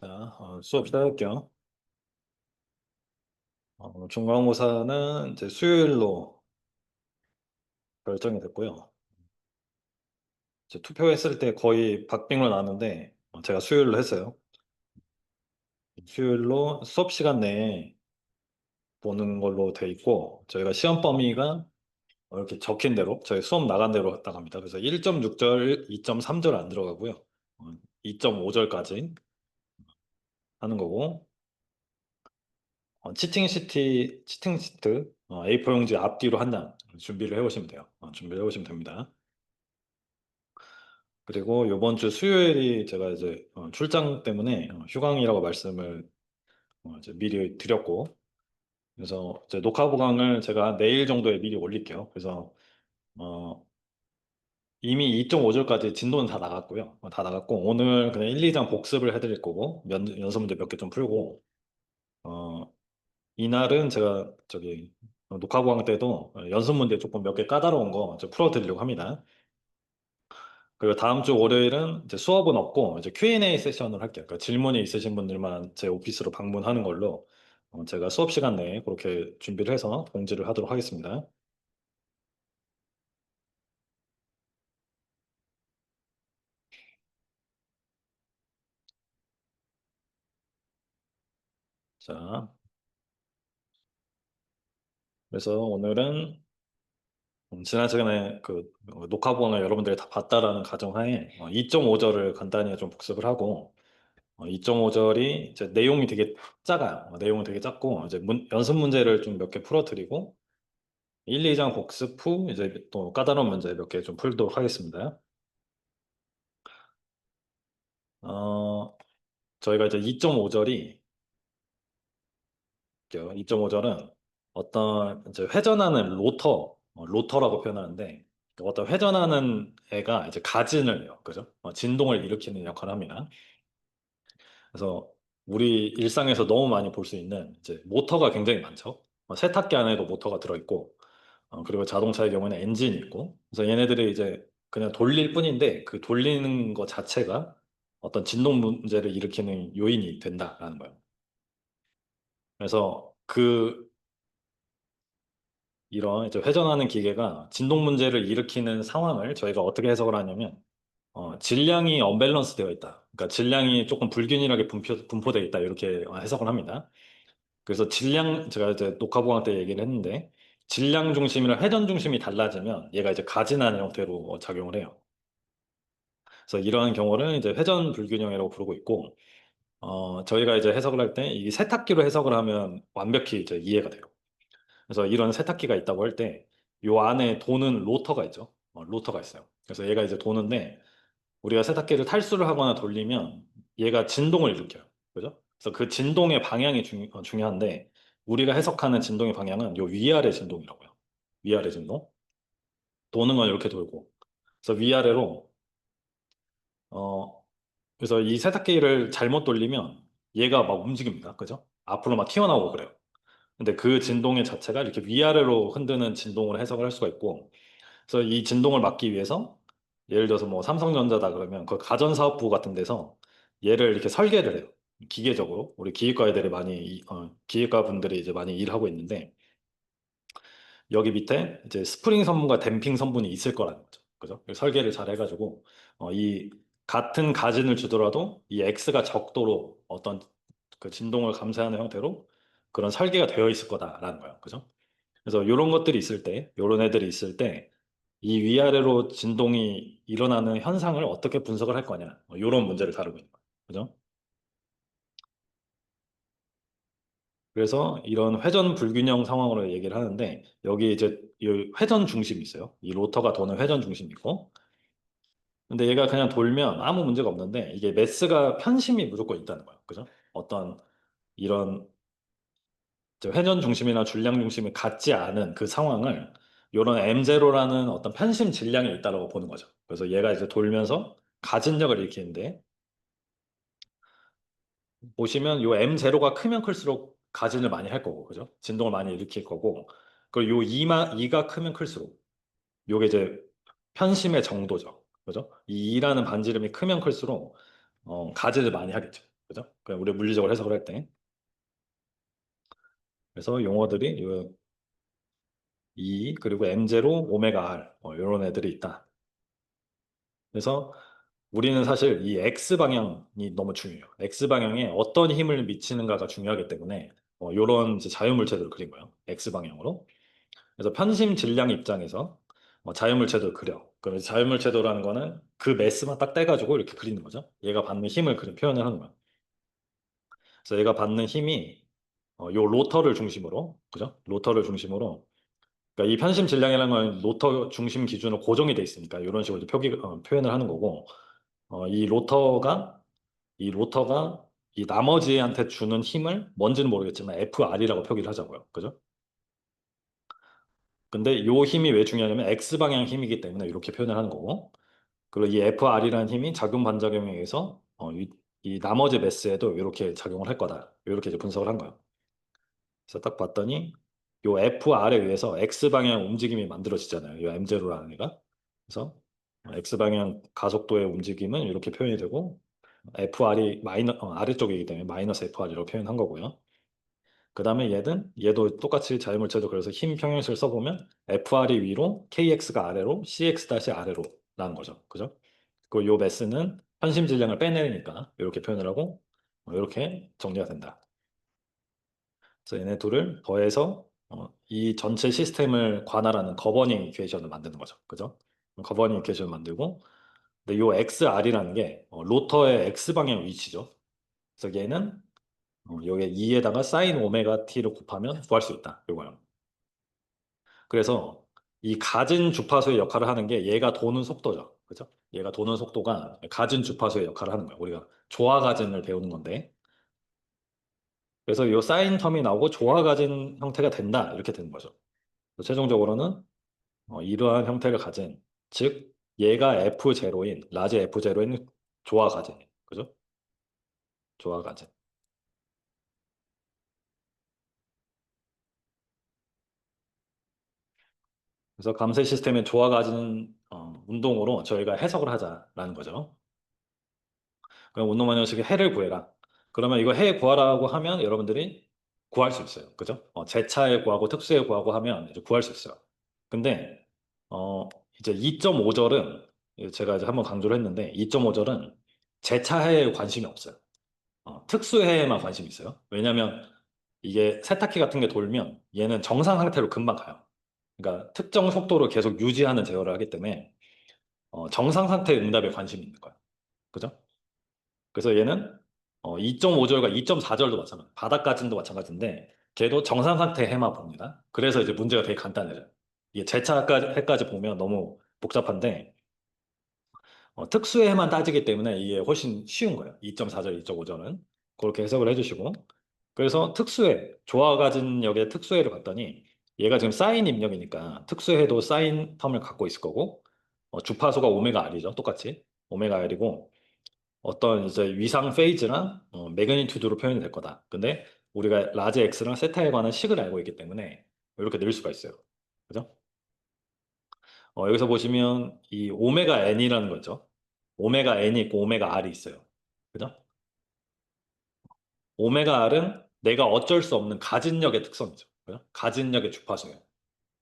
자, 수업 시작할게요. 중간고사는 이제 수요일로 결정이 됐고요. 이제 투표했을 때 거의 박빙으로 나왔는데 제가 수요일로 했어요. 수요일로 수업 시간 내에 보는 걸로 돼 있고 저희가 시험 범위가 이렇게 적힌 대로 저희 수업 나간 대로 나갑니다. 그래서 1.6절, 2.3절 안 들어가고요. 2.5절까지 하는 거고 치팅 시트 A4 용지 앞뒤로 한 장 준비를 해오시면 돼요. 준비를 해오시면 됩니다. 그리고 이번 주 수요일이 제가 이제 출장 때문에 휴강이라고 말씀을 이제 미리 드렸고, 그래서 이제 녹화 보강을 제가 내일 정도에 미리 올릴게요. 그래서 어, 이미 2.5절까지 진도는 다 나갔고요. 다 나갔고 오늘 그냥 1, 2장 복습을 해드릴 거고 연습 문제 몇 개 좀 풀고 어, 이날은 제가 저기 녹화 보강 때도 연습 문제 조금 몇 개 까다로운 거 풀어드리려고 합니다. 그리고 다음 주 월요일은 이제 수업은 없고 이제 Q&A 세션을 할게요. 그러니까 질문이 있으신 분들만 제 오피스로 방문하는 걸로 제가 수업 시간 내에 그렇게 준비를 해서 공지를 하도록 하겠습니다. 자, 그래서 오늘은 지난 시간에 그 녹화 보강을 여러분들이 다 봤다라는 가정하에 2.5절을 간단히 좀 복습을 하고 2.5절이 이제 내용이 되게 작아요. 내용은 되게 작고 이제 연습 문제를 좀 몇 개 풀어드리고 1, 2장 복습 후 이제 또 까다로운 문제 몇 개 좀 풀도록 하겠습니다. 저희가 이제 2.5절이 2.5절은 어떤 이제 회전하는 로터라고 표현하는데 어떤 회전하는 애가 이제 가진을 해요. 그죠? 진동을 일으키는 역할을 합니다. 그래서 우리 일상에서 너무 많이 볼 수 있는 이제 모터가 굉장히 많죠. 세탁기 안에도 모터가 들어있고 그리고 자동차의 경우에는 엔진이 있고 그래서 얘네들이 이제 그냥 돌릴 뿐인데 그 돌리는 것 자체가 어떤 진동 문제를 일으키는 요인이 된다라는 거예요. 그래서 이런 이제 회전하는 기계가 진동 문제를 일으키는 상황을 저희가 어떻게 해석을 하냐면 질량이 언밸런스 되어 있다. 그러니까 질량이 조금 불균일하게 분포되어 있다. 이렇게 해석을 합니다. 그래서 제가 이제 녹화 보강 때 얘기를 했는데 질량 중심이랑 회전 중심이 달라지면 얘가 이제 가진하는 형태로 작용을 해요. 그래서 이러한 경우를 이제 회전 불균형이라고 부르고 있고 저희가 이제 해석을 할 때 이 세탁기로 해석을 하면 완벽히 이제 이해가 돼요. 그래서 이런 세탁기가 있다고 할 때 요 안에 도는 로터가 있죠. 로터가 있어요. 그래서 얘가 이제 도는데 우리가 세탁기를 탈수를 하거나 돌리면 얘가 진동을 일으켜요. 그죠? 그래서 그 진동의 방향이 중요한데 우리가 해석하는 진동의 방향은 요 위아래 진동이라고요. 위아래 진동. 도는 건 이렇게 돌고. 그래서 위아래로 어 그래서 이 세탁기를 잘못 돌리면 얘가 막 움직입니다. 그죠? 앞으로 막 튀어나오고 그래요. 근데 그 진동의 자체가 이렇게 위아래로 흔드는 진동을 해석을 할 수가 있고, 그래서 이 진동을 막기 위해서 예를 들어서 뭐 삼성전자다 그러면 그 가전사업부 같은 데서 얘를 이렇게 설계를 해요. 기계적으로. 우리 기계과 애들이 기계과 분들이 이제 많이 일하고 있는데, 여기 밑에 이제 스프링 성분과 댐핑 성분이 있을 거라는 거죠. 그죠? 설계를 잘 해가지고, 이 같은 가진을 주더라도 이 X가 적도로 어떤 그 진동을 감쇄하는 형태로 그런 설계가 되어 있을 거다라는 거예요. 그죠? 그래서 이런 것들이 있을 때, 이런 애들이 있을 때, 이 위아래로 진동이 일어나는 현상을 어떻게 분석을 할 거냐, 이런 문제를 다루고 있는 거예요. 그죠? 그래서 이런 회전 불균형 상황으로 얘기를 하는데, 여기 이제 이 회전 중심이 있어요. 이 로터가 도는 회전 중심이 있고, 근데 얘가 그냥 돌면 아무 문제가 없는데, 이게 매스가 편심이 무조건 있다는 거예요. 그죠? 어떤 이런 이제 회전 중심이나 줄량 중심이 같지 않은 그 상황을 이런 M0라는 어떤 편심 질량이 있다고 보는 거죠. 그래서 얘가 이제 돌면서 가진력을 일으키는데 보시면 요 M0가 크면 클수록 가진을 많이 할 거고, 그죠? 진동을 많이 일으킬 거고, 그리고 요 2가 크면 클수록 요게 이제 편심의 정도죠. 그죠? 이 2라는 반지름이 크면 클수록 가진을 많이 하겠죠. 그죠? 그냥 우리 물리적으로 해석을 할 때. 그래서 용어들이 요 E 그리고 M0 오메가 R 이런 애들이 있다. 그래서 우리는 사실 이 X 방향이 너무 중요해요. X 방향에 어떤 힘을 미치는가가 중요하기 때문에 이런 자유물체들을 그린 거예요. X 방향으로. 그래서 편심 질량 입장에서 자유물체도를 그려. 그래서 자유물체도라는 거는 그 매스만 딱 떼가지고 이렇게 그리는 거죠. 얘가 받는 힘을 표현을 하는 거예요. 그래서 얘가 받는 힘이 요 로터를 중심으로, 그죠? 로터를 중심으로. 그러니까 이 편심 질량이라는 건 로터 중심 기준으로 고정이 돼 있으니까 이런 식으로 표현을 하는 거고, 이 로터가 이 나머지한테 주는 힘을 뭔지는 모르겠지만 FR이라고 표기를 하자고요. 그죠? 근데 요 힘이 왜 중요하냐면 X 방향 힘이기 때문에 이렇게 표현을 하는 거고, 그리고 이 FR이라는 힘이 작용 반작용에 의해서 이 나머지 매스에도 이렇게 작용을 할 거다. 이렇게 이제 분석을 한 거예요. 그래서 딱 봤더니 요 FR에 의해서 X 방향 움직임이 만들어지잖아요. 요 M0라는 애가. 그래서 X 방향 가속도의 움직임은 이렇게 표현이 되고 FR이 아래쪽이기 때문에 마이너스 FR이라고 표현한 거고요. 그 다음에 얘도 똑같이 자유물체도 그래서 힘 평형식을 써보면 FR이 위로, KX가 아래로, CX 다시 아래로 라는 거죠. 그죠? 그리고 요 매스는 편심 질량을 빼내니까 이렇게 표현을 하고 이렇게 정리가 된다. 그래서 얘네 둘을 더해서 이 전체 시스템을 관할하는 거버닝 이퀘이션을 만드는 거죠. 그죠? 거버닝 이퀘이션을 만들고 근데 요 XR이라는 게 로터의 X 방향 위치죠. 그래서 얘는 여기 2에다가 사인 오메가 t를 곱하면 구할 수 있다. 이거요. 그래서 이 가진 주파수의 역할을 하는 게 얘가 도는 속도죠. 그죠? 얘가 도는 속도가 가진 주파수의 역할을 하는 거예요. 우리가 조화가진을 배우는 건데. 그래서 이 사인 텀이 나오고 조화가진 형태가 된다. 이렇게 되는 거죠. 그래서 최종적으로는 이러한 형태를 가진, 즉 얘가 F0인, 라지 F0인 조화가진이에요. 그죠? 조화가진. 그래서 감세 시스템의 조화가진 운동으로 저희가 해석을 하자라는 거죠. 그럼 운동만 형식의 해를 구해라. 그러면 이거 해 구하라고 하면 여러분들이 구할 수 있어요. 그죠? 제차해 구하고 특수해 구하고 하면 이제 구할 수 있어요. 근데 어, 이제 2.5절은 제가 이제 한번 강조를 했는데 2.5절은 제차해에 관심이 없어요. 특수해에만 관심이 있어요. 왜냐하면 이게 세탁기 같은 게 돌면 얘는 정상 상태로 금방 가요. 그러니까 특정 속도로 계속 유지하는 제어를 하기 때문에 정상 상태의 응답에 관심이 있는 거예요. 그죠? 그래서 얘는 2.5절과 2.4절도 마찬가지, 바닥까지도 마찬가지인데 걔도 정상 상태 해만 봅니다. 그래서 이제 문제가 되게 간단해요. 이게 해까지 보면 너무 복잡한데 특수의 해만 따지기 때문에 이게 훨씬 쉬운 거예요. 2.4절, 2.5절은 그렇게 해석을 해주시고 그래서 특수해 조화 가진 역의 특수해를 봤더니 얘가 지금 사인 입력이니까 특수해도 사인 텀을 갖고 있을 거고 주파수가 오메가 R이죠. 똑같이 오메가 R이고 어떤 이제 위상 페이즈랑 매그니튜드로 표현이 될 거다. 근데 우리가 라지 X랑 세타에 관한 식을 알고 있기 때문에 이렇게 늘 수가 있어요. 그죠? 여기서 보시면 이 오메가 N이라는 거죠. 오메가 N이 있고 오메가 R이 있어요. 그죠? 오메가 R은 내가 어쩔 수 없는 가진력의 특성이죠. 그죠? 가진력의 주파수예요.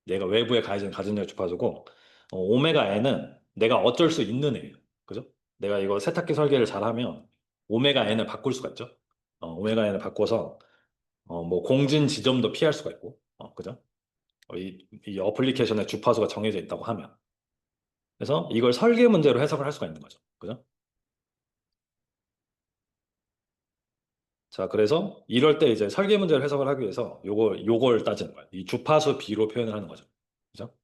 내가 외부에 가해진 가진력의 주파수고 오메가 N은 내가 어쩔 수 있는 애예요. 그죠? 내가 이거 세탁기 설계를 잘하면 오메가 N을 바꿀 수가 있죠. 오메가 N을 바꿔서 뭐 공진 지점도 피할 수가 있고, 그죠? 이 어플리케이션의 주파수가 정해져 있다고 하면. 그래서 이걸 설계 문제로 해석을 할 수가 있는 거죠. 그죠? 자, 그래서 이럴 때 이제 설계 문제를 해석을 하기 위해서 요걸 따지는 거예요. 이 주파수 비로 표현을 하는 거죠. 그죠?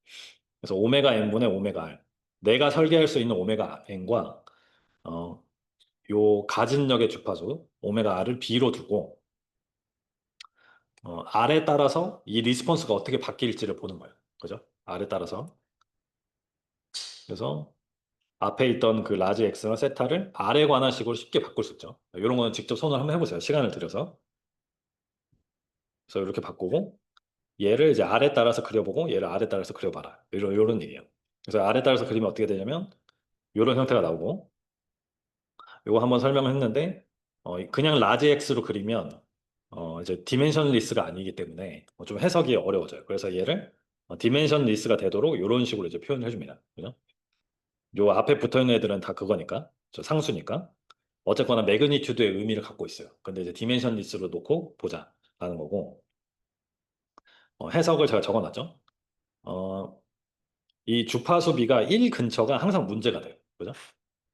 그래서 오메가 n분의 오메가 r. 내가 설계할 수 있는 오메가 n과 어, 요 가진력의 주파수 오메가 r을 b로 두고 r에 따라서 이 리스폰스가 어떻게 바뀔지를 보는 거예요. 그죠? r에 따라서. 그래서 앞에 있던 그 라지 X나 세타를 R에 관한 식으로 쉽게 바꿀 수 있죠. 이런 거는 직접 손을 한번 해보세요. 시간을 들여서. 그래서 이렇게 바꾸고 얘를 이제 R에 따라서 그려보고 얘를 R에 따라서 그려봐라. 이런 일이에요. 그래서 R에 따라서 그리면 어떻게 되냐면 이런 형태가 나오고 이거 한번 설명을 했는데 그냥 라지 X로 그리면 이제 디멘션리스가 아니기 때문에 좀 해석이 어려워져요. 그래서 얘를 디멘션리스가 되도록 이런 식으로 이제 표현을 해줍니다. 그죠? 요 앞에 붙어 있는 애들은 다 그거니까, 저 상수니까. 어쨌거나 매그니튜드의 의미를 갖고 있어요. 근데 이제 디멘션리스로 놓고 보자라는 거고, 해석을 제가 적어놨죠. 어, 이 주파수 B가 1 근처가 항상 문제가 돼요. 그죠?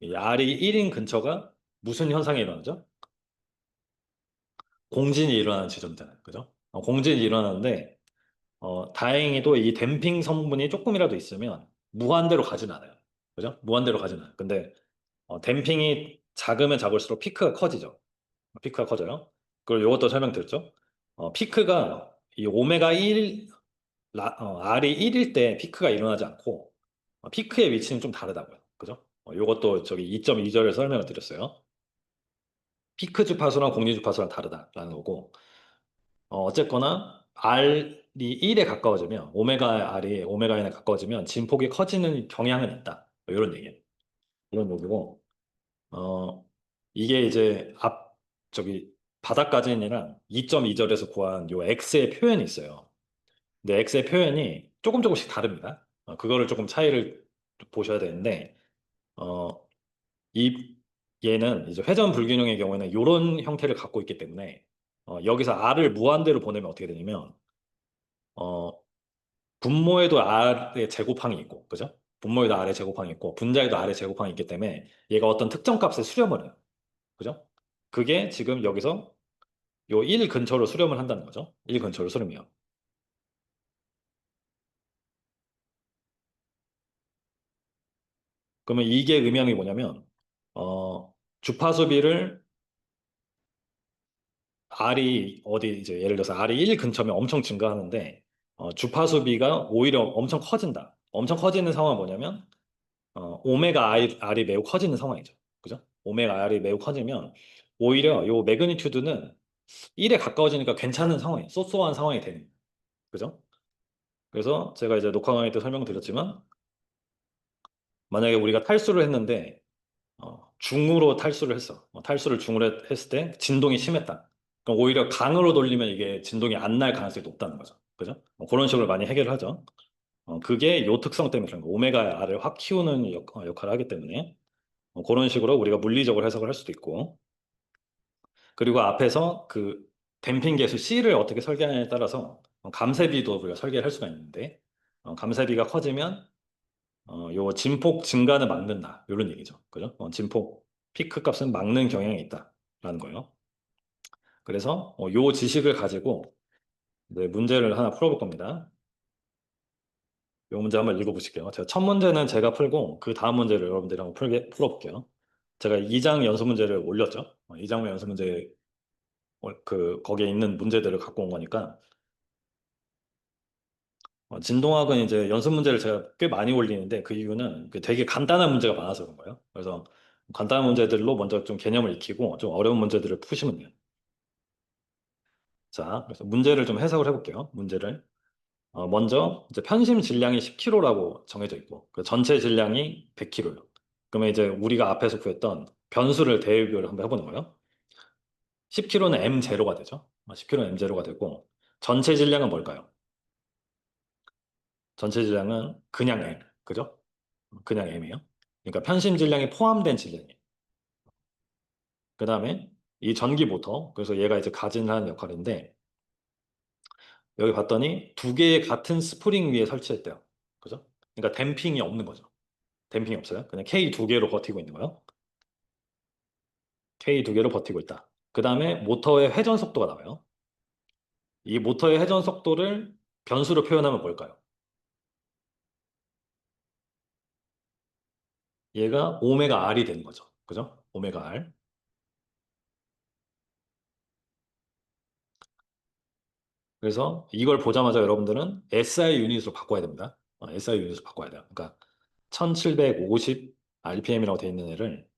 이 R이 1인 근처가 무슨 현상이 일어나죠? 공진이 일어나는 지점이잖아요. 그죠? 공진이 일어나는데, 다행히도 이 댐핑 성분이 조금이라도 있으면 무한대로 가진 않아요. 그죠? 무한대로 가진 않아요. 근데 댐핑이 작으면 작을수록 피크가 커지죠. 피크가 커져요. 그리고 이것도 설명드렸죠. 피크가 이 오메가 1, R이 1일 때 피크가 일어나지 않고 피크의 위치는 좀 다르다고요. 그죠? 이것도 저기 2.2절에 설명을 드렸어요. 피크 주파수랑 공유 주파수랑 다르다라는 거고, 어쨌거나 R이 1에 가까워지면 오메가 R이 오메가 N에 가까워지면 진폭이 커지는 경향은 있다. 뭐 이런 얘기예요. 이런 얘기고, 어, 이게 이제 저기 바닥까지는이랑 2.2절에서 구한 요 X의 표현이 있어요. 근데 X의 표현이 조금씩 다릅니다. 그거를 조금 차이를 보셔야 되는데, 어, 이, 얘는 이제 회전 불균형의 경우에는 이런 형태를 갖고 있기 때문에, 여기서 R을 무한대로 보내면 어떻게 되냐면, 어, 분모에도 R의 제곱항이 있고, 그죠? 분모에도 R의 제곱항이 있고, 분자에도 R의 제곱항이 있기 때문에 얘가 어떤 특정 값에 수렴을 해요. 그죠? 그게 지금 여기서 요 1 근처로 수렴을 한다는 거죠. 1 근처로 수렴해요. 그러면 이게 의미하는 게 뭐냐면, 주파수비를 R이 어디 이제 예를 들어서 R이 1 근처면 엄청 증가하는데, 주파수비가 오히려 엄청 커진다. 엄청 커지는 상황은 뭐냐면, 오메가 R이 매우 커지는 상황이죠. 그죠? 오메가 R이 매우 커지면 오히려 요 매그니튜드는 1에 가까워지니까 괜찮은 상황이에요. 쏘쏘한 상황이 되는 거예요. 그죠? 그래서 제가 이제 녹화 강의 때 설명드렸지만, 만약에 우리가 탈수를 했는데 중으로 탈수를 했어. 탈수를 중으로 했을 때 진동이 심했다. 그럼 오히려 강으로 돌리면 이게 진동이 안 날 가능성이 높다는 거죠. 그죠? 그런 식으로 많이 해결을 하죠. 그게 요 특성 때문에 그런 거. 오메가 R을 확 키우는 역할을 하기 때문에 그런 식으로 우리가 물리적으로 해석을 할 수도 있고. 그리고 앞에서 그 댐핑 계수 C를 어떻게 설계하느냐에 따라서 감쇄비도 우리가 설계를 할 수가 있는데, 감쇄비가 커지면 요 진폭 증가는 막는다. 이런 얘기죠. 그죠? 진폭 피크 값은 막는 경향이 있다라는 거예요. 그래서 요 지식을 가지고 이제 문제를 하나 풀어볼 겁니다. 요 문제 한번 읽어보실게요. 제가 첫 문제는 제가 풀고 그 다음 문제를 여러분들이 한번 풀어볼게요. 제가 2장 연수 문제를 올렸죠. 2장 연수 문제 거기에 있는 문제들을 갖고 온 거니까, 진동학은 이제 연습 문제를 제가 꽤 많이 올리는데 그 이유는 그 되게 간단한 문제가 많아서 그런 거예요. 그래서 간단한 문제들로 먼저 좀 개념을 익히고 좀 어려운 문제들을 푸시면 돼요. 자, 그래서 문제를 좀 해석을 해볼게요. 문제를. 먼저 이제 편심 질량이 10kg라고 정해져 있고 그 전체 질량이 100kg예요. 그러면 이제 우리가 앞에서 구했던 변수를 대비를 한번 해보는 거예요. 10kg는 M0가 되죠. 10kg는 M0가 되고 전체 질량은 뭘까요? 전체 질량은 그냥 M, 그죠? 그냥 M이에요. 그러니까 편심 질량이 포함된 질량이에요. 그 다음에 이 전기 모터, 그래서 얘가 이제 가진하는 역할인데, 여기 봤더니 두 개의 같은 스프링 위에 설치했대요. 그죠? 그러니까 댐핑이 없는 거죠. 댐핑이 없어요. 그냥 K 두 개로 버티고 있는 거예요. K 두 개로 버티고 있다. 그 다음에 모터의 회전 속도가 나와요. 이 모터의 회전 속도를 변수로 표현하면 뭘까요? 얘가 오메가 R이 되는 거죠. 그죠? 오메가 R. 그래서 이걸 보자마자 여러분들은 SI 유닛으로 바꿔야 됩니다. SI 유닛으로 바꿔야 돼요. 그러니까 1750 RPM이라고 되어 있는 애를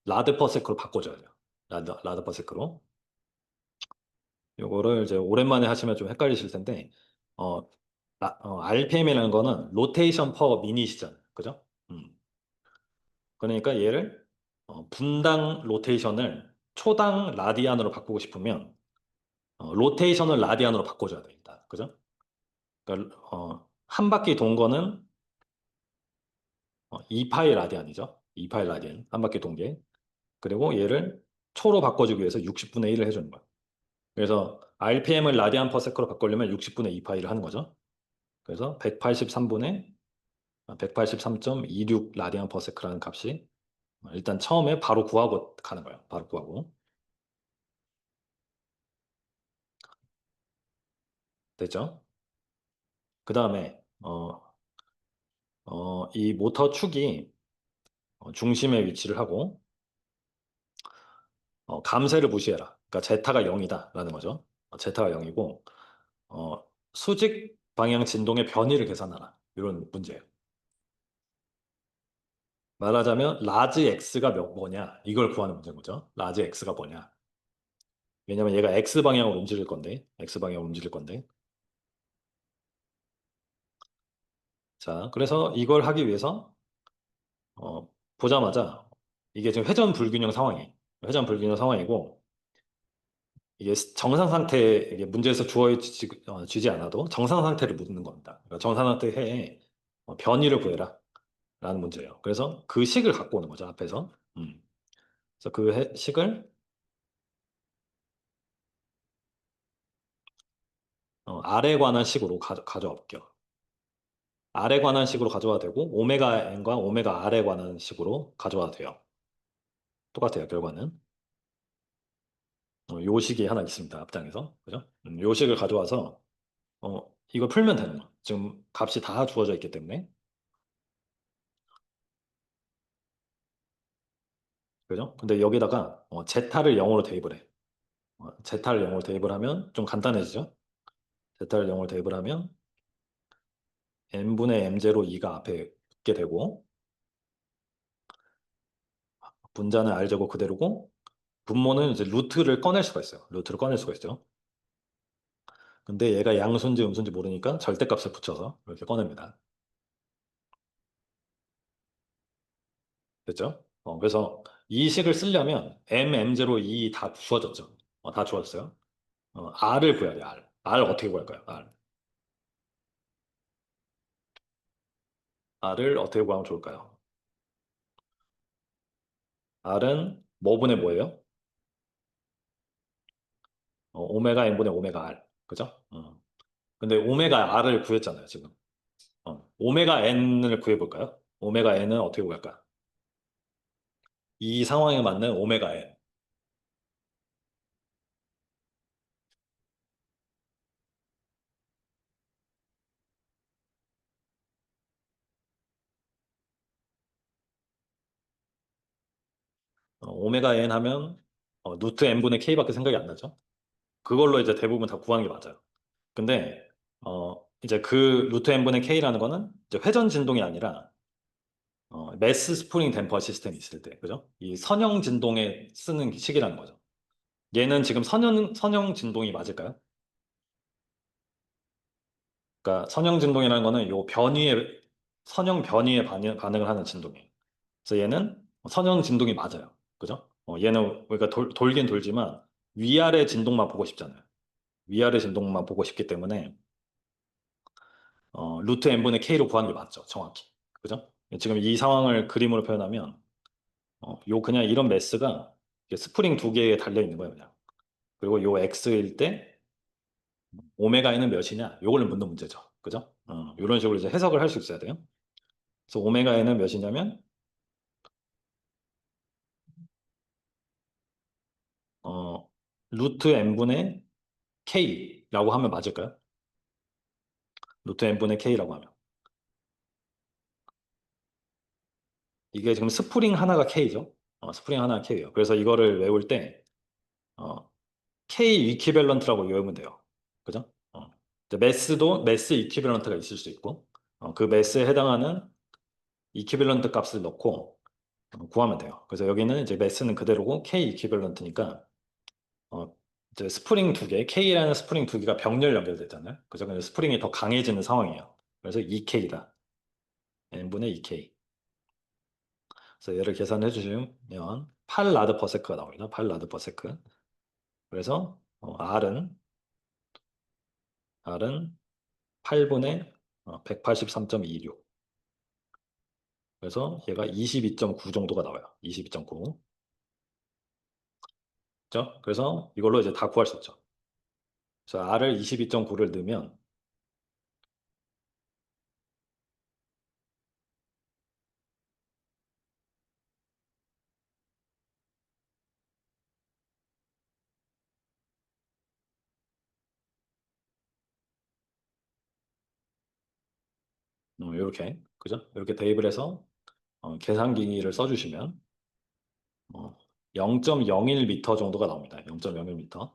라드 퍼 세크로 바꿔줘야 돼요. 라드 퍼 세크로. 요거를 이제 오랜만에 하시면 좀 헷갈리실 텐데, 어, RPM이라는 거는 로테이션 퍼 미닛이잖아요. 그죠? 그러니까 얘를 분당 로테이션을 초당 라디안으로 바꾸고 싶으면 로테이션을 라디안으로 바꿔줘야 돼 일단. 그죠? 그러니까 한 바퀴 돈 거는 2파이 라디안이죠. 2파이 라디안 한 바퀴 돈 게. 그리고 얘를 초로 바꿔주기 위해서 60분의 1을 해주는 거야. 그래서 RPM을 라디안 퍼 세커로 바꾸려면 60분의 2파이를 하는 거죠. 그래서 183분의 183.26 라디안 퍼 세크라는 값이 일단 처음에 바로 구하고 가는 거예요. 바로 구하고. 됐죠? 그 다음에 이 모터 축이 중심에 위치를 하고 감쇄를 무시해라. 그러니까 제타가 0이다라는 거죠. 제타가 0이고 수직 방향 진동의 변위를 계산하라. 이런 문제예요. 말하자면 라지 x가 뭐냐 이걸 구하는 문제인 거죠. 라지 x가 뭐냐. 왜냐면 얘가 x 방향으로 움직일 건데 x 방향으로 움직일 건데 자 그래서 이걸 하기 위해서 보자마자 이게 지금 회전 불균형 상황이에요. 회전 불균형 상황이고 이게 정상 상태 이게 문제에서 주어지지 않아도 정상 상태를 묻는 겁니다. 그러니까 정상 상태에 변이를 구해라 라는 문제예요. 그래서 그 식을 갖고 오는 거죠 앞에서. 그래서 그 식을 R에 관한 식으로 가져와 볼게요. R에 관한 식으로 가져와도 되고 오메가 N과 오메가 R에 관한 식으로 가져와도 돼요. 똑같아요 결과는. 요 식이 하나 있습니다 앞장에서. 그죠? 요 식을 가져와서 이걸 풀면 되는 거. 지금 값이 다 주어져 있기 때문에. 그죠? 근데 여기다가 제타를 0으로 대입을 해. 제타를 0으로 대입을 하면 좀 간단해지죠? 제타를 0으로 대입을 하면 n분의 m제로 2가 앞에 붙게 되고 분자는 r제곱 그대로고 분모는 이제 루트를 꺼낼 수가 있어요. 루트를 꺼낼 수가 있죠. 근데 얘가 양수인지 음수인지 모르니까 절대값을 붙여서 이렇게 꺼냅니다. 됐죠? 그래서 이 식을 쓰려면 m제로 2 다 주어졌죠. 다 주어졌어요. R을 구해야 돼요. R 어떻게 구할까요? R을 어떻게 구하면 좋을까요? R은 뭐분의 뭐예요? 오메가 n분의 오메가 R. 그죠? 근데 오메가 R을 구했잖아요, 지금. 오메가 n을 구해볼까요? 오메가 n은 어떻게 구할까? 이 상황에 맞는 오메가 n. 오메가 n 하면 루트 n분의 k밖에 생각이 안 나죠? 그걸로 이제 대부분 다 구하는 게 맞아요. 근데 이제 그 루트 n분의 k라는 거는 이제 회전 진동이 아니라 매스 스프링 댐퍼 시스템이 있을 때, 그죠? 이 선형 진동에 쓰는 식이라는 거죠. 얘는 지금 선형 진동이 맞을까요? 그러니까 선형 진동이라는 거는 요 선형 변위에 반응을 하는 진동이에요. 그래서 얘는 선형 진동이 맞아요. 그죠? 얘는 그러니까 돌긴 돌지만 위아래 진동만 보고 싶잖아요. 위아래 진동만 보고 싶기 때문에 루트 n분의 k로 구하는 게 맞죠. 정확히. 그죠? 지금 이 상황을 그림으로 표현하면 요 그냥 이런 매스가 스프링 두 개에 달려 있는 거예요, 그냥. 그리고 요 x일 때 오메가에는 몇이냐? 요걸 묻는 문제죠. 그죠? 이런 식으로 이제 해석을 할 수 있어야 돼요. 그래서 오메가에는 몇이냐면 어, 루트 n분의 k라고 하면 맞을까요? 루트 n분의 k라고 하면 이게 지금 스프링 하나가 k죠. 스프링 하나가 k예요. 그래서 이거를 외울 때 k 이퀴밸런트라고 외우면 돼요. 그죠? 이제 매스 이퀴밸런트가 있을 수 있고 그 매스에 해당하는 이퀴밸런트 값을 넣고 구하면 돼요. 그래서 여기는 이제 매스는 그대로고 k 이퀴밸런트니까 이제 스프링 두 개, K라는 스프링 두 개가 병렬 연결됐잖아요. 그죠? 그래서 스프링이 더 강해지는 상황이에요. 그래서 2K다. n분의 2K. 그래서 얘를 계산해 주시면 8 라드 퍼 세크가 나옵니다. 8 라드 퍼 세크. 그래서 R은 8분의 183.26. 그래서 얘가 22.9 정도가 나와요. 22.9. 그죠? 그래서 이걸로 이제 다 구할 수 있죠. 그래서 R을 22.9를 넣으면 이렇게 그죠? 이렇게 대입을 해서 계산기를 써주시면 0.01m 정도가 나옵니다. 0.01m.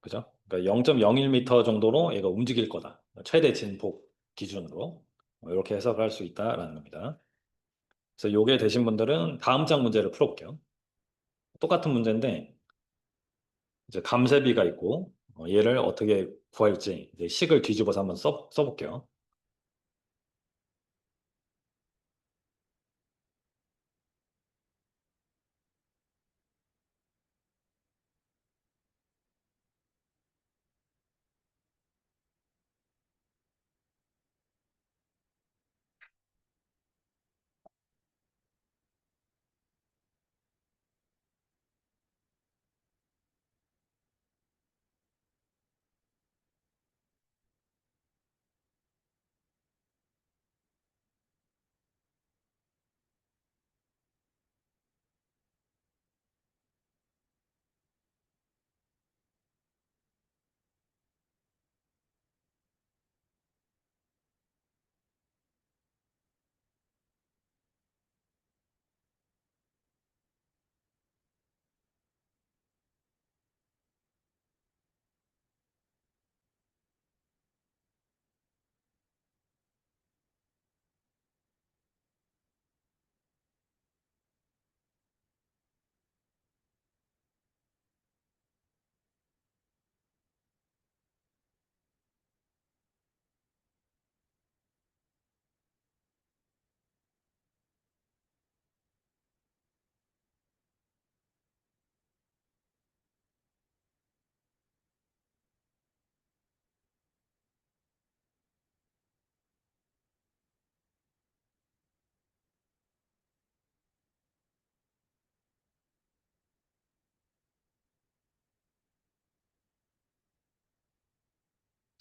그죠? 그러니까 0.01m 정도로 얘가 움직일 거다. 최대 진폭 기준으로 이렇게 해석을 할 수 있다라는 겁니다. 그래서 요게 되신 분들은 다음 장 문제를 풀어볼게요. 똑같은 문제인데 이제 감세비가 있고 얘를 어떻게 구할지 이제 식을 뒤집어서 한번 써볼게요.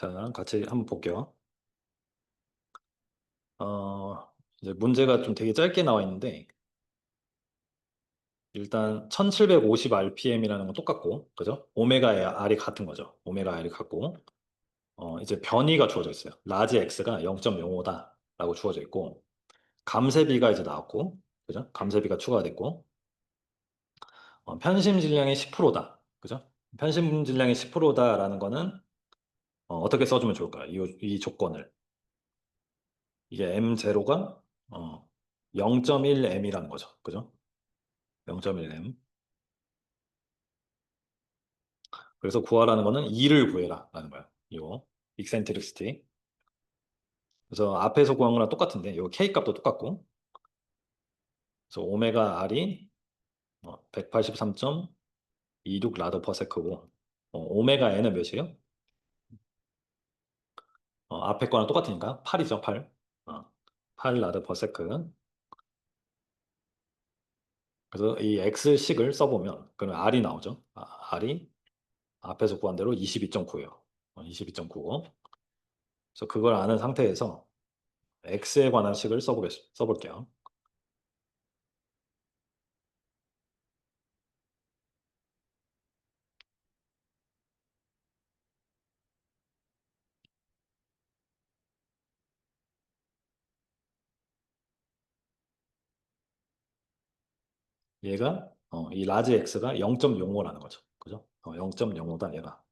자, 같이 한번 볼게요. 이제 문제가 좀 되게 짧게 나와 있는데 일단 1750 RPM이라는 건 똑같고, 그죠? 오메가의 R이 같은 거죠. 오메가 R이 같고, 이제 변이가 주어져 있어요. 라지 X가 0.05다라고 주어져 있고, 감세비가 이제 나왔고, 그죠? 감세비가 추가가 됐고, 편심 질량이 10%다. 그죠? 편심 질량이 10%다라는 거는 떻게 써주면 좋을까요? 이 조건을. 이게 M0가 0.1M이라는 거죠. 그죠? 0.1M. 그래서 구하라는 거는 2를 구해라라는 거예요. 이거 익센트리시티. 그래서 앞에서 구한 거랑 똑같은데 이 K 값도 똑같고. 그래서 오메가 R이 183.26 라드 퍼 세크고 오메가 N은 몇이에요? 앞에 거랑 똑같으니까 8이죠, 8. 8 라드 퍼 세크. 그래서 이 X식을 써보면 그러면 R이 나오죠. R이 앞에서 구한 대로 22.9예요. 22.9. 그래서 그걸 아는 상태에서 X에 관한 식을 써볼게요. 얘가 이 라지 X가 0.05라는 거죠. 그죠? 0.05다 얘가.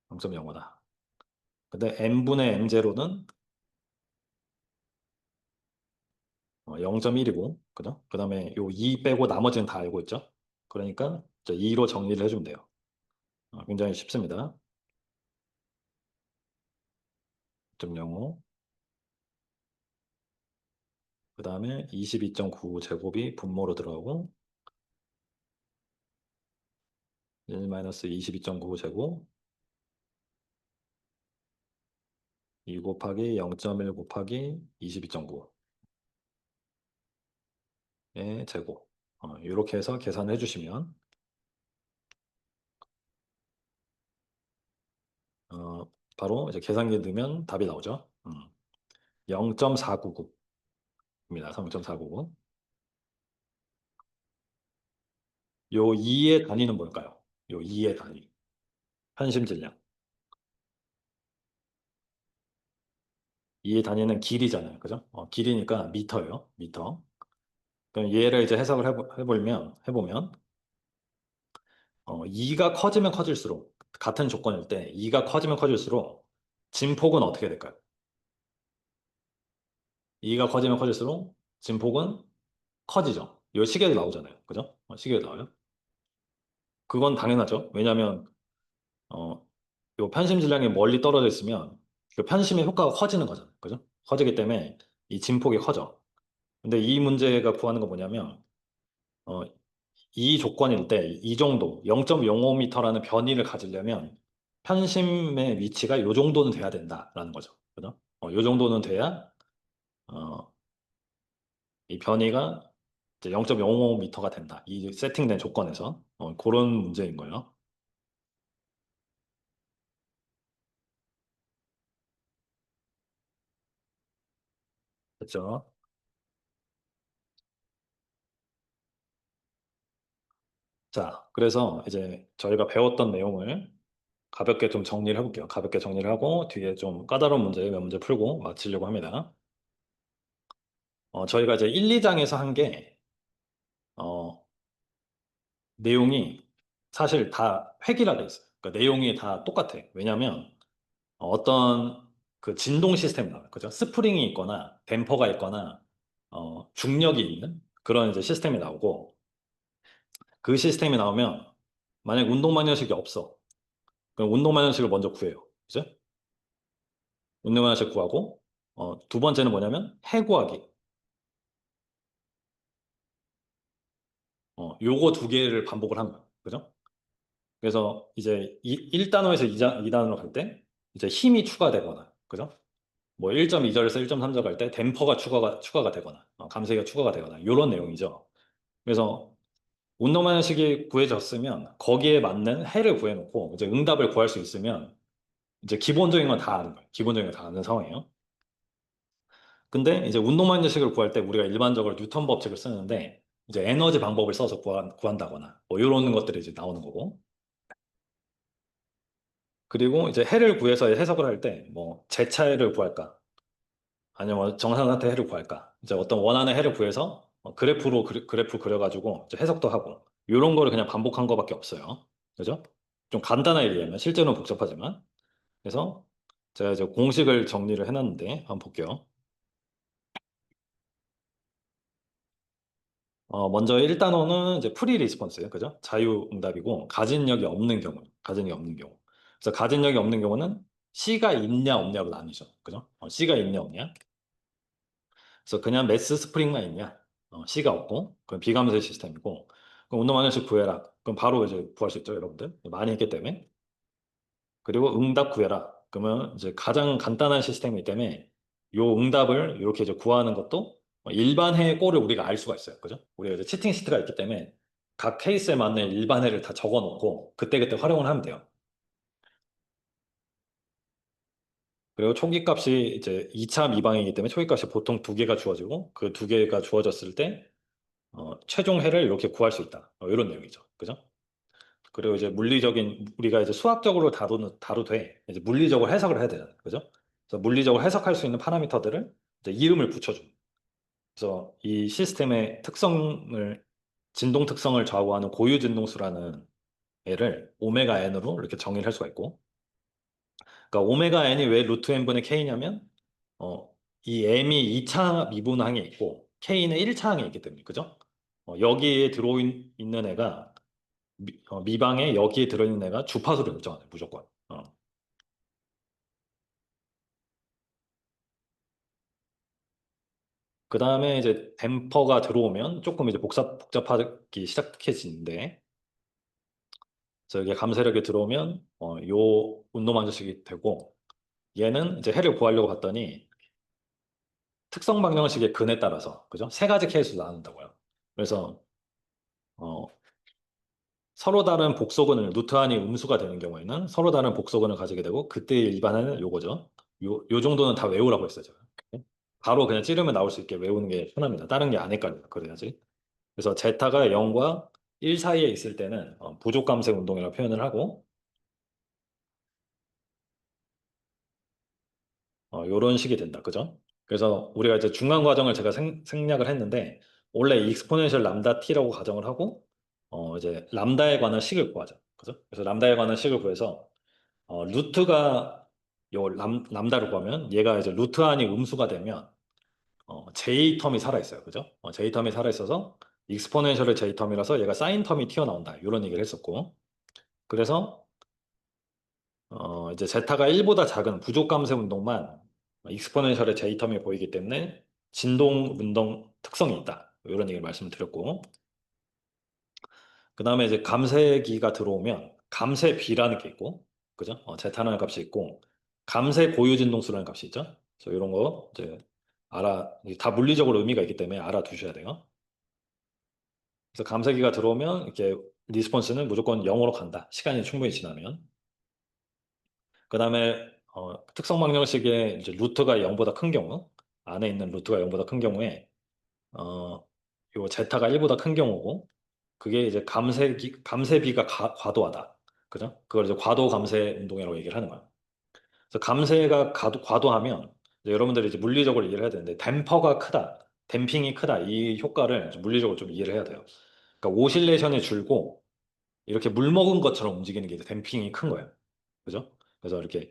0.05다. 근데 n분의 m0는 0.1이고, 그죠? 그 다음에 요 2 빼고 나머지는 다 알고 있죠? 그러니까 2로 정리를 해주면 돼요. 굉장히 쉽습니다. 0.05. 그 다음에 22.9 제곱이 분모로 들어가고 1-22.9 제곱 2 곱하기 0.1 곱하기 22.9의 제곱. 이렇게 해서 계산을 해주시면 바로 이제 계산기 넣으면 답이 나오죠. 0.499입니다. 0.499. 요 2의 단위는 뭘까요? 요 2의 단위. 편심 질량. 2의 단위는 길이잖아요. 그죠? 길이니까 미터예요. 미터. 그럼 얘를 이제 해석을 해보면 2가 커지면 커질수록 같은 조건일 때 2가 커지면 커질수록 진폭은 어떻게 될까요? 2가 커지면 커질수록 진폭은 커지죠. 요 시계도 나오잖아요. 그죠? 시계도 나와요. 그건 당연하죠. 왜냐하면 어, 요 편심 질량이 멀리 떨어져 있으면 그 편심의 효과가 커지는 거잖아요. 그죠? 커지기 때문에 이 진폭이 커져. 근데 이 문제가 구하는 건 뭐냐면 어, 이 조건일 때 이 정도 0.05m라는 변이를 가지려면 편심의 위치가 요 정도는 돼야 된다라는 거죠. 그죠? 요 정도는 돼야 어, 이 변이가 이제 0.05m가 된다. 이 세팅된 조건에서 그런 문제인 거예요. 그렇죠? 자, 그래서 이제 저희가 배웠던 내용을 가볍게 좀 정리를 해볼게요. 가볍게 정리를 하고 뒤에 좀 까다로운 문제 몇 문제 풀고 마치려고 합니다. 저희가 이제 1, 2장에서 한 게 내용이 사실 다 획일화돼 있어요. 그러니까 내용이 다 똑같아. 왜냐하면 어떤 그 진동 시스템이 나와요. 그죠? 스프링이 있거나 댐퍼가 있거나 중력이 있는 그런 이제 시스템이 나오고 그 시스템이 나오면 만약 운동방정식이 없어. 그럼 운동방정식을 먼저 구해요. 그죠? 운동방정식 구하고 두 번째는 뭐냐면 해 구하기. 요거 두 개를 반복을 하는 거예요. 그죠? 그래서 이제 1단원에서 2단원으로 갈 때 이제 힘이 추가되거나 그죠? 뭐 1.2절에서 1.3절 갈 때 댐퍼가 추가가 되거나 감쇄기가 추가가 되거나 이런 내용이죠. 그래서 운동방정식이 구해졌으면 거기에 맞는 해를 구해놓고 이제 응답을 구할 수 있으면 이제 기본적인 건 다 아는 거예요. 기본적인 건 다 아는 상황이에요. 근데 이제 운동방정식을 구할 때 우리가 일반적으로 뉴턴 법칙을 쓰는데 이제 에너지 방법을 써서 구한다거나 뭐 이런 것들이 이제 나오는 거고 그리고 이제 해를 구해서 해석을 할 때 뭐 제차해를 구할까 아니면 정상한테 해를 구할까? 이제 어떤 원하는 해를 구해서 그래프로 그래프 그려가지고 이제 해석도 하고 이런 거를 그냥 반복한 거밖에 없어요. 그죠? 좀 간단하게 얘기하면 실제로는 복잡하지만 그래서 제가 이제 공식을 정리를 해놨는데 한번 볼게요. 먼저 1단원은 이제 프리 리스폰스예요. 그죠? 자유응답이고 가진력이 없는 경우, 가진력이 없는 경우. 그래서 가진력이 없는 경우는 C가 있냐 없냐로 나뉘죠. 그죠? C가 있냐 없냐. 그래서 그냥 매스 스프링만 있냐? C가 없고, 그럼 비감쇄 시스템이고, 그럼 운동 방정식 구해라. 그럼 바로 이제 구할 수 있죠, 여러분들. 많이 했기 때문에. 그리고 응답 구해라. 그러면 이제 가장 간단한 시스템이기 때문에 요 응답을 이렇게 이제 구하는 것도 일반해의 꼴을 우리가 알 수가 있어요. 그죠? 우리가 이제 치팅 시트가 있기 때문에 각 케이스에 맞는 일반해를 다 적어 놓고 그때그때 활용을 하면 돼요. 그리고 초기값이 이제 2차 미방이기 때문에 초기값이 보통 두 개가 주어지고 그 두 개가 주어졌을 때 최종 해를 이렇게 구할 수 있다. 이런 내용이죠. 그죠? 그리고 이제 물리적인, 우리가 이제 수학적으로 다루되, 이제 물리적으로 해석을 해야 되잖아요. 그죠? 그래서 물리적으로 해석할 수 있는 파라미터들을 이제 이름을 붙여줍니다. 그래서 이 시스템의 특성을, 진동 특성을 좌우하는 고유 진동수라는 애를 오메가 n으로 이렇게 정의를 할 수가 있고, 그러니까 오메가 n이 왜 루트 n분의 k냐면, 어, 이 m이 2차 미분항에 있고, k는 1차 항에 있기 때문에, 그죠? 여기에 들어있는 애가 미방에 여기에 들어있는 애가 주파수를 결정하네 무조건. 그 다음에 이제 댐퍼가 들어오면 조금 이제 복잡하기 시작해지는데, 그래서 이게 감세력이 들어오면, 요 운동 방정식이 되고, 얘는 이제 해를 구하려고 봤더니, 특성 방정식의 근에 따라서, 그죠? 세 가지 케이스로 나눈다고요. 그래서, 어, 서로 다른 복소근을, 루트안이 음수가 되는 경우에는 서로 다른 복소근을 가지게 되고, 그때의 일반은 요거죠. 요 정도는 다 외우라고 했어요, 제가. 바로 그냥 찌르면 나올 수 있게 외우는 게 편합니다. 다른 게 안 헷갈려요. 그래야지. 그래서 제타가 0과 1 사이에 있을 때는 부족감세 운동이라고 표현을 하고, 요런 식이 된다. 그죠? 그래서 우리가 이제 중간 과정을 제가 생략을 했는데, 원래 익스포넨셜 람다 t라고 가정을 하고, 이제 람다에 관한 식을 구하죠. 그죠? 그래서 람다에 관한 식을 구해서, 루트가 요 람다를 구하면 얘가 이제 루트 안이 음수가 되면, j 텀이 살아있어요. 그죠? j 텀이 살아있어서 익스포넨셜의 j 텀이라서 얘가 사인 텀이 튀어나온다. 이런 얘기를 했었고. 그래서 이제 제타가 1보다 작은 부족감세 운동만 익스포넨셜의 j 텀이 보이기 때문에 진동 운동 특성이 있다. 이런 얘기를 말씀을 드렸고. 그 다음에 이제 감세기가 들어오면 감세비라는 게 있고, 그죠? 제타라는 값이 있고, 감세 고유 진동수라는 값이 있죠. 그래서 이런 거 이제 이게 다 물리적으로 의미가 있기 때문에 알아두셔야 돼요. 그래서 감세기가 들어오면 이렇게 리스폰스는 무조건 0으로 간다. 시간이 충분히 지나면. 그 다음에 특성 방정식의 이제 루트가 0보다 큰 경우, 안에 있는 루트가 0보다 큰 경우에 어, 요 제타가 1보다 큰 경우고, 그게 이제 감세비가 과도하다. 그죠? 그걸 이제 과도 감세 운동이라고 얘기를 하는 거야. 그래서 감세가 과도하면 이제 여러분들이 이제 물리적으로 이해를 해야 되는데, 댐퍼가 크다, 댐핑이 크다, 이 효과를 좀 물리적으로 좀 이해를 해야 돼요. 그러니까 오실레이션이 줄고 이렇게 물 먹은 것처럼 움직이는 게 이제 댐핑이 큰 거예요. 그죠? 그래서 이렇게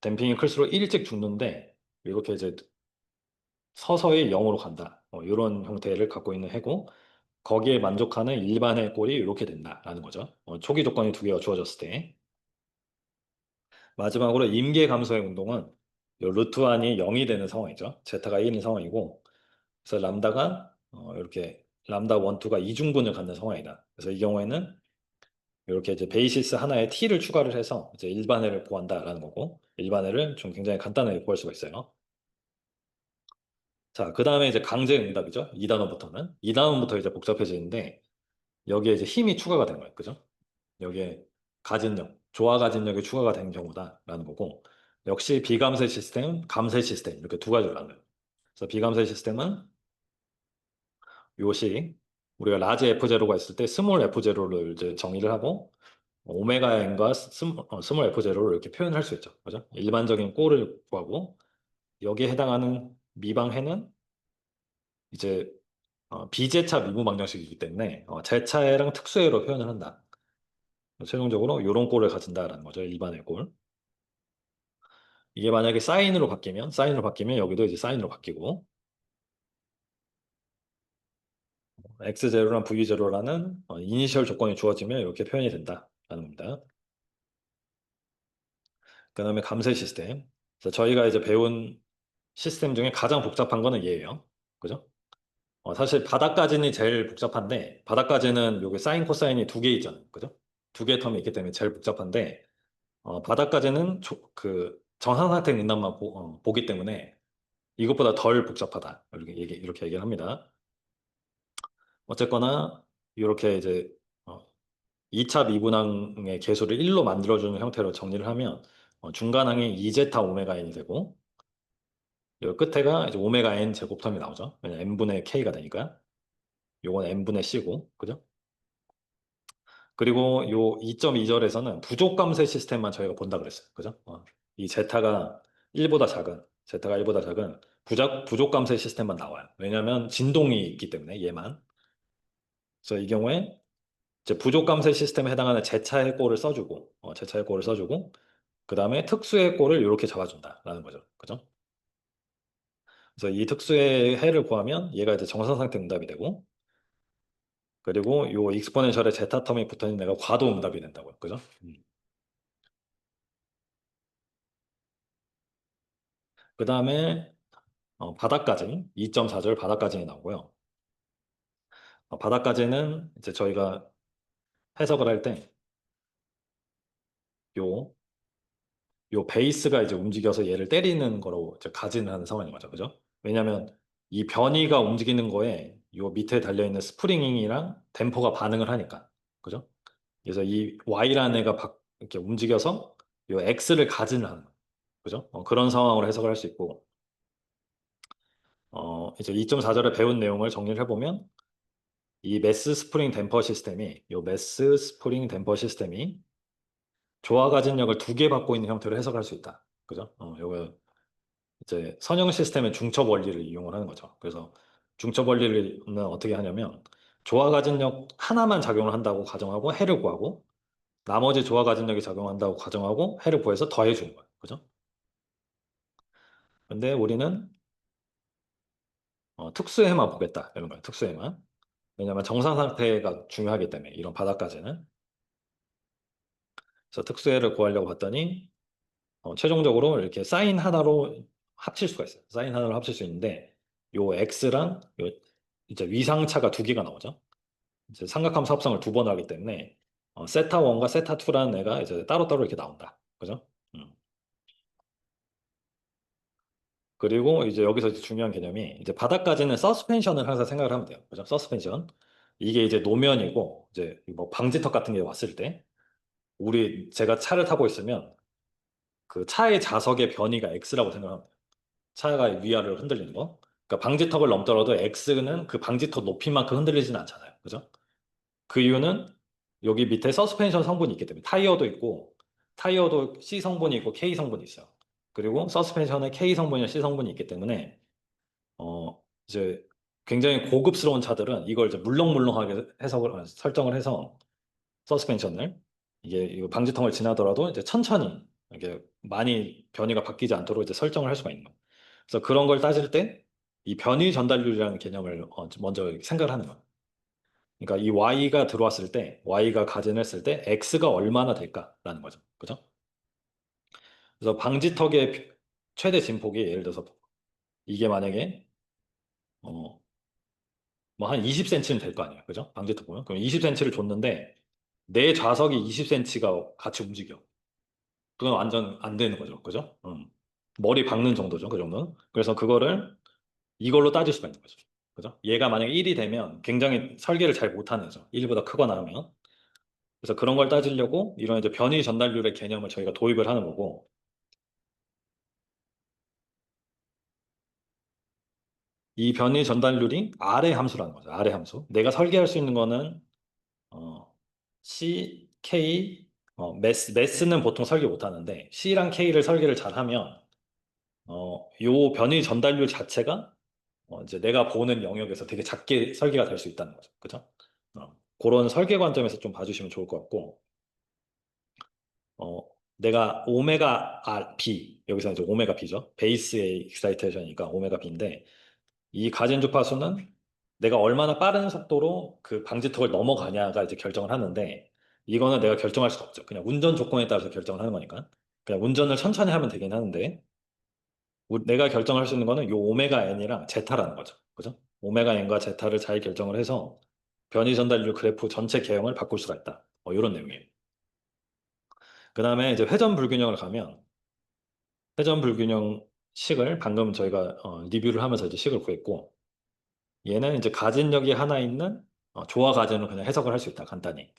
댐핑이 클수록 일찍 죽는데, 이렇게 이제 서서히 0으로 간다. 이런 형태를 갖고 있는 해고, 거기에 만족하는 일반의 꼴이 이렇게 된다라는 거죠. 초기 조건이 두 개가 주어졌을 때. 마지막으로 임계 감소의 운동은 요 루트1이 0이 되는 상황이죠. 제타가 1인 상황이고, 그래서 람다가 이렇게 람다 1, 2가 이중분을 갖는 상황이다. 그래서 이 경우에는 이렇게 이제 베이시스 하나에 t를 추가를 해서 이제 일반회를 구한다라는 거고, 일반회를 좀 굉장히 간단하게 구할 수가 있어요. 자, 그 다음에 이제 강제 응답이죠. 2단원부터는. 2단원부터 이제 복잡해지는데, 여기에 이제 힘이 추가가 된 거예요. 그죠? 여기에 가진력, 조화 가진력이 추가가 된 경우다라는 거고, 역시 비감세 시스템, 감세 시스템, 이렇게 두 가지로 나눠요. 그래서 비감세 시스템은 요식, 우리가 라지 F0가 있을 때 스몰 F0를 이제 정의를 하고, 오메가 n과 스몰 F0를 이렇게 표현할 수 있죠. 그죠? 일반적인 꼴을 구하고, 여기에 해당하는 미방해는 이제 비제차 미분 방정식이기 때문에 제차해랑 특수해로 표현을 한다. 최종적으로 이런 꼴을 가진다라는 거죠. 일반의 꼴. 이게 만약에 사인으로 바뀌면 여기도 이제 사인으로 바뀌고, x0랑 v0라는 이니셜 조건이 주어지면 이렇게 표현이 된다라는 겁니다. 그다음에 감세 시스템. 그래서 저희가 이제 배운 시스템 중에 가장 복잡한 거는 얘예요. 그죠? 사실 바닥까지는 제일 복잡한데, 바닥까지는 여기 사인 코사인이 두 개 있잖아요. 그죠? 두 개의 텀이 있기 때문에 제일 복잡한데, 바닥까지는 그 정상상태 응답만 보기 때문에 이것보다 덜 복잡하다. 이렇게 얘기를 합니다. 어쨌거나 이렇게 이제 2차 미분항의 계수를 1로 만들어주는 형태로 정리를 하면 중간항이 2제타 오메가 n이 되고, 이 끝에가 이제 오메가 n 제곱텀이 나오죠. 왜냐 n분의 k가 되니까. 요건 n분의 c고, 그죠? 그리고 요 2.2절에서는 부족 감세 시스템만 저희가 본다 그랬어요. 그죠? 이 제타가 1보다 작은 부족 감세 시스템만 나와요. 왜냐하면 진동이 있기 때문에 얘만. 그래서 이 경우에 이제 부족 감세 시스템에 해당하는 제차의 꼴을 써주고, 제차의 꼴을 써주고, 그 다음에 특수의 꼴을 이렇게 잡아준다라는 거죠. 그죠? 그래서 이 특수의 해를 구하면 얘가 이제 정상 상태 응답이 되고, 그리고 요 익스포넨셜의 제타 텀이 붙어 있는 애가 과도 응답이 된다고요. 그죠? 그 다음에 바닥까지 2.4절 바닥까지 나오고요. 바닥까지는 이제 저희가 해석을 할 때 요 베이스가 이제 움직여서 얘를 때리는 거로 이제 가지는 하는 상황인 거죠. 그죠? 왜냐하면 이 변이가 움직이는 거에 요 밑에 달려있는 스프링이랑 댐퍼가 반응을 하니까. 그죠? 그래서 이 Y라는 애가 이렇게 움직여서 요 X를 가지는 하는 거예요. 그죠? 그런 상황으로 해석을 할 수 있고, 이제 2.4절에 배운 내용을 정리를 해보면, 이 매스 스프링 댐퍼 시스템이 조화 가진력을 두 개 받고 있는 형태로 해석할 수 있다. 그죠? 요거 이제 선형 시스템의 중첩 원리를 이용을 하는 거죠. 그래서 중첩 원리는 어떻게 하냐면 조화 가진력 하나만 작용을 한다고 가정하고 해를 구하고 나머지 조화 가진력이 작용한다고 가정하고 해를 구해서 더해 주는 거예요. 그죠? 근데 우리는 특수해만 보겠다. 이런 거예요. 특수해만. 왜냐하면 정상 상태가 중요하기 때문에 이런 바닥까지는. 그래서 특수해를 구하려고 봤더니 최종적으로 이렇게 사인 하나로 합칠 수가 있어요. 사인 하나로 합칠 수 있는데 요 x랑 요 이제 위상차가 두 개가 나오죠. 이제 삼각함수 합성을 두 번 하기 때문에 세타 1과 세타 2라는 애가 이제 따로따로 이렇게 나온다. 그죠? 음. 그리고 이제 여기서 이제 중요한 개념이 이제 바닥까지는 서스펜션을 항상 생각을 하면 돼요. 그죠? 서스펜션. 이게 이제 노면이고 이제 뭐 방지턱 같은 게 왔을 때 제가 차를 타고 있으면 그 차의 자석의 변이가 X라고 생각하면 돼요. 차가 위아래로 흔들리는 거. 그러니까 방지턱을 넘더라도 X는 그 방지턱 높이만큼 흔들리지는 않잖아요. 그죠? 그 이유는 여기 밑에 서스펜션 성분이 있기 때문에 타이어도 C 성분이 있고 K 성분이 있어요. 그리고 서스펜션에 K 성분이나 C 성분이 있기 때문에 이제 굉장히 고급스러운 차들은 이걸 이제 물렁물렁하게 설정을 해서 서스펜션을 이게 이거 방지턱을 지나더라도 이제 천천히 이렇게 많이 변이가 바뀌지 않도록 이제 설정을 할 수가 있는 거예요. 그래서 그런 걸 따질 때 이 변이 전달률이라는 개념을 먼저 생각을 하는 거예요. 그러니까 이 y가 들어왔을 때, y가 가진했을 때 x가 얼마나 될까라는 거죠. 그죠? 그래서 방지턱의 최대 진폭이 예를 들어서 이게 만약에 뭐 한 20cm는 될 거 아니에요. 그죠? 방지턱 보면. 그럼 20cm를 줬는데 내 좌석이 20cm가 같이 움직여. 그건 완전 안 되는 거죠. 그죠? 머리 박는 정도죠. 그 정도는. 그래서 그거를 이걸로 따질 수가 있는 거죠. 그죠? 얘가 만약에 1이 되면 굉장히 설계를 잘 못하는 거죠. 1보다 크거나 하면. 그래서 그런 걸 따지려고 이런 이제 변이 전달률의 개념을 저희가 도입을 하는 거고, 이 변이 전달률이 아래 함수라는 거죠. 아래 함수. 내가 설계할 수 있는 거는 어, C, K, 매스는 보통 설계 못 하는데 C랑 K를 설계를 잘 하면 요 변이 전달률 자체가 이제 내가 보는 영역에서 되게 작게 설계가 될 수 있다는 거죠. 그죠? 그런 설계 관점에서 좀 봐주시면 좋을 것 같고, 어, 내가 오메가 B, 여기서 이제 오메가 B죠. 베이스의 익사이테이션이니까 오메가 B인데, 이 가진 주파수는 내가 얼마나 빠른 속도로 그 방지턱을 넘어가냐가 이제 결정을 하는데, 이거는 내가 결정할 수가 없죠. 그냥 운전 조건에 따라서 결정을 하는 거니까. 그냥 운전을 천천히 하면 되긴 하는데, 내가 결정할 수 있는 거는 요 오메가 n이랑 제타라는 거죠. 그죠? 오메가 n과 제타를 잘 결정을 해서 변이 전달률 그래프 전체 개형을 바꿀 수가 있다. 이런 내용이에요. 그 다음에 이제 회전 불균형을 가면 회전 불균형 식을 방금 저희가 리뷰를 하면서 이제 식을 구했고 얘는 이제 가진력이 하나 있는 조화 가진으로 그냥 해석을 할 수 있다. 간단히.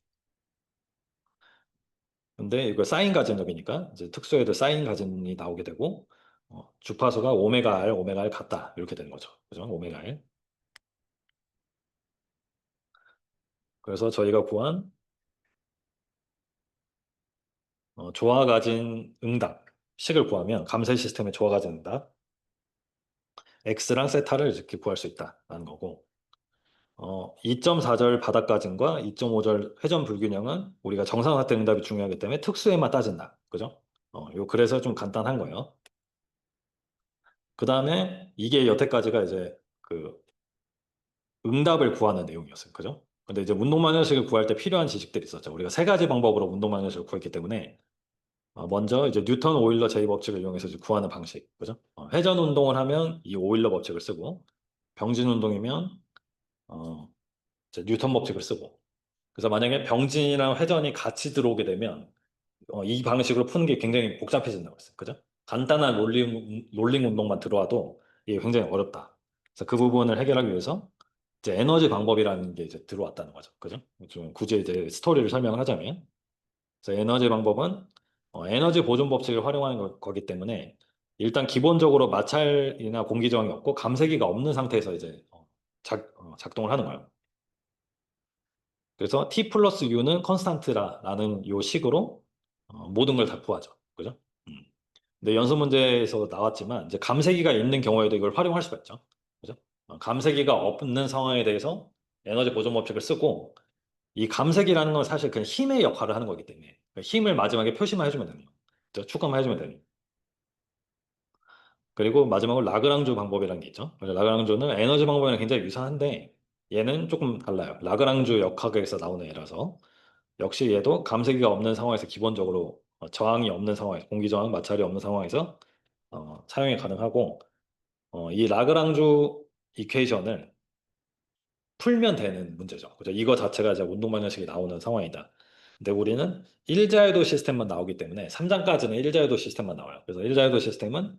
근데 이거 사인 가진력이니까 이제 특수에도 사인 가진이 나오게 되고 주파수가 오메가 R 같다. 이렇게 되는 거죠. 그죠? 오메가 R. 그래서 저희가 구한 조화 가진 응답 식을 구하면 감세 시스템의 조화 가진 응답 X랑 세타를 이렇게 구할 수 있다라는 거고 2.4절 바닥 가진과 2.5절 회전 불균형은 우리가 정상 상태 응답이 중요하기 때문에 특수에만 따진다. 그죠? 그래서 좀 간단한 거예요. 그 다음에 이게 여태까지가 이제 그 응답을 구하는 내용이었어요. 그죠? 근데 이제 운동만연식을 구할 때 필요한 지식들이 있었죠. 우리가 세 가지 방법으로 운동만연식을 구했기 때문에 먼저 이제 뉴턴 오일러 제2법칙을 이용해서 이제 구하는 방식, 그죠? 회전 운동을 하면 이 오일러 법칙을 쓰고, 병진 운동이면 어, 이제 뉴턴 법칙을 쓰고. 그래서 만약에 병진이랑 회전이 같이 들어오게 되면 이 방식으로 푸는 게 굉장히 복잡해진다고 했어요, 그죠? 간단한 롤링 운동만 들어와도 이게 굉장히 어렵다. 그래서 그 부분을 해결하기 위해서 이제 에너지 방법이라는 게 이제 들어왔다는 거죠, 그죠? 좀 굳이 이제 스토리를 설명을 하자면. 그래서 에너지 방법은 에너지 보존 법칙을 활용하는 거기 때문에 일단 기본적으로 마찰이나 공기 저항이 없고 감쇄기가 없는 상태에서 이제 작동을 하는 거예요. 그래서 T 플러스 U는 컨스탄트라는 요 식으로 모든 걸 다 구하죠. 그죠? 음. 근데 연습 문제에서 나왔지만 이제 감쇄기가 있는 경우에도 이걸 활용할 수가 있죠. 그죠? 감쇄기가 없는 상황에 대해서 에너지 보존 법칙을 쓰고 이 감색이라는 건 사실 그냥 힘의 역할을 하는 거기 때문에 그러니까 힘을 마지막에 표시만 해주면 되는 거예요. 추가만 해주면 되는 거예요. 그리고 마지막으로 라그랑주 방법이라는 게 있죠. 그래서 라그랑주는 에너지 방법이랑 굉장히 유사한데 얘는 조금 달라요. 라그랑주 역학에서 나오는 애라서 역시 얘도 감색이가 없는 상황에서 기본적으로 저항이 없는 상황에서 공기 저항, 마찰이 없는 상황에서 사용이 가능하고 이 라그랑주 이퀘이션을 풀면 되는 문제죠. 그죠? 이거 자체가 이제 운동 방정식이 나오는 상황이다. 근데 우리는 일자유도 시스템만 나오기 때문에 3장까지는 일자유도 시스템만 나와요. 그래서 일자유도 시스템은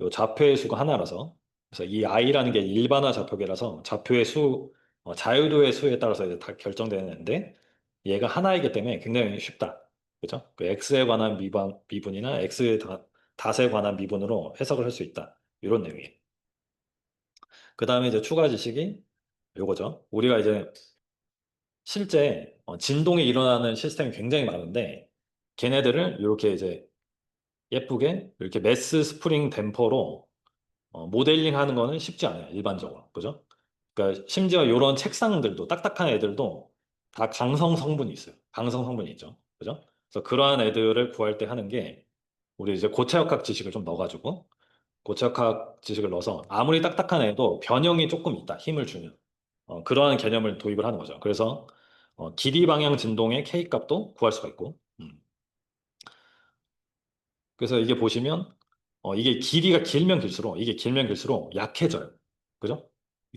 요 좌표의 수가 하나라서 그래서 이 i라는 게 일반화 좌표계라서 좌표의 수, 자유도의 수에 따라서 이제 다 결정되는데 얘가 하나이기 때문에 굉장히 쉽다. 그죠? 그 x에 관한 미분이나 x 닷에 관한 미분으로 해석을 할 수 있다. 이런 내용이에요. 그 다음에 이제 추가 지식이 요거죠. 우리가 이제 실제 진동이 일어나는 시스템이 굉장히 많은데 걔네들을 이렇게 이제 예쁘게 이렇게 매스 스프링 댐퍼로 모델링 하는 거는 쉽지 않아요. 일반적으로. 그죠? 그러니까 심지어 이런 책상들도 딱딱한 애들도 다 강성 성분이 있어요. 강성 성분이 있죠. 그죠? 그래서 그러한 애들을 구할 때 하는 게 우리 이제 고체역학 지식을 좀 넣어가지고 고체역학 지식을 넣어서 아무리 딱딱한 애도 변형이 조금 있다. 힘을 주면. 그러한 개념을 도입을 하는 거죠. 그래서 길이 방향 진동의 K 값도 구할 수가 있고. 그래서 이게 보시면 이게 길이가 길면 길수록 약해져요. 그죠?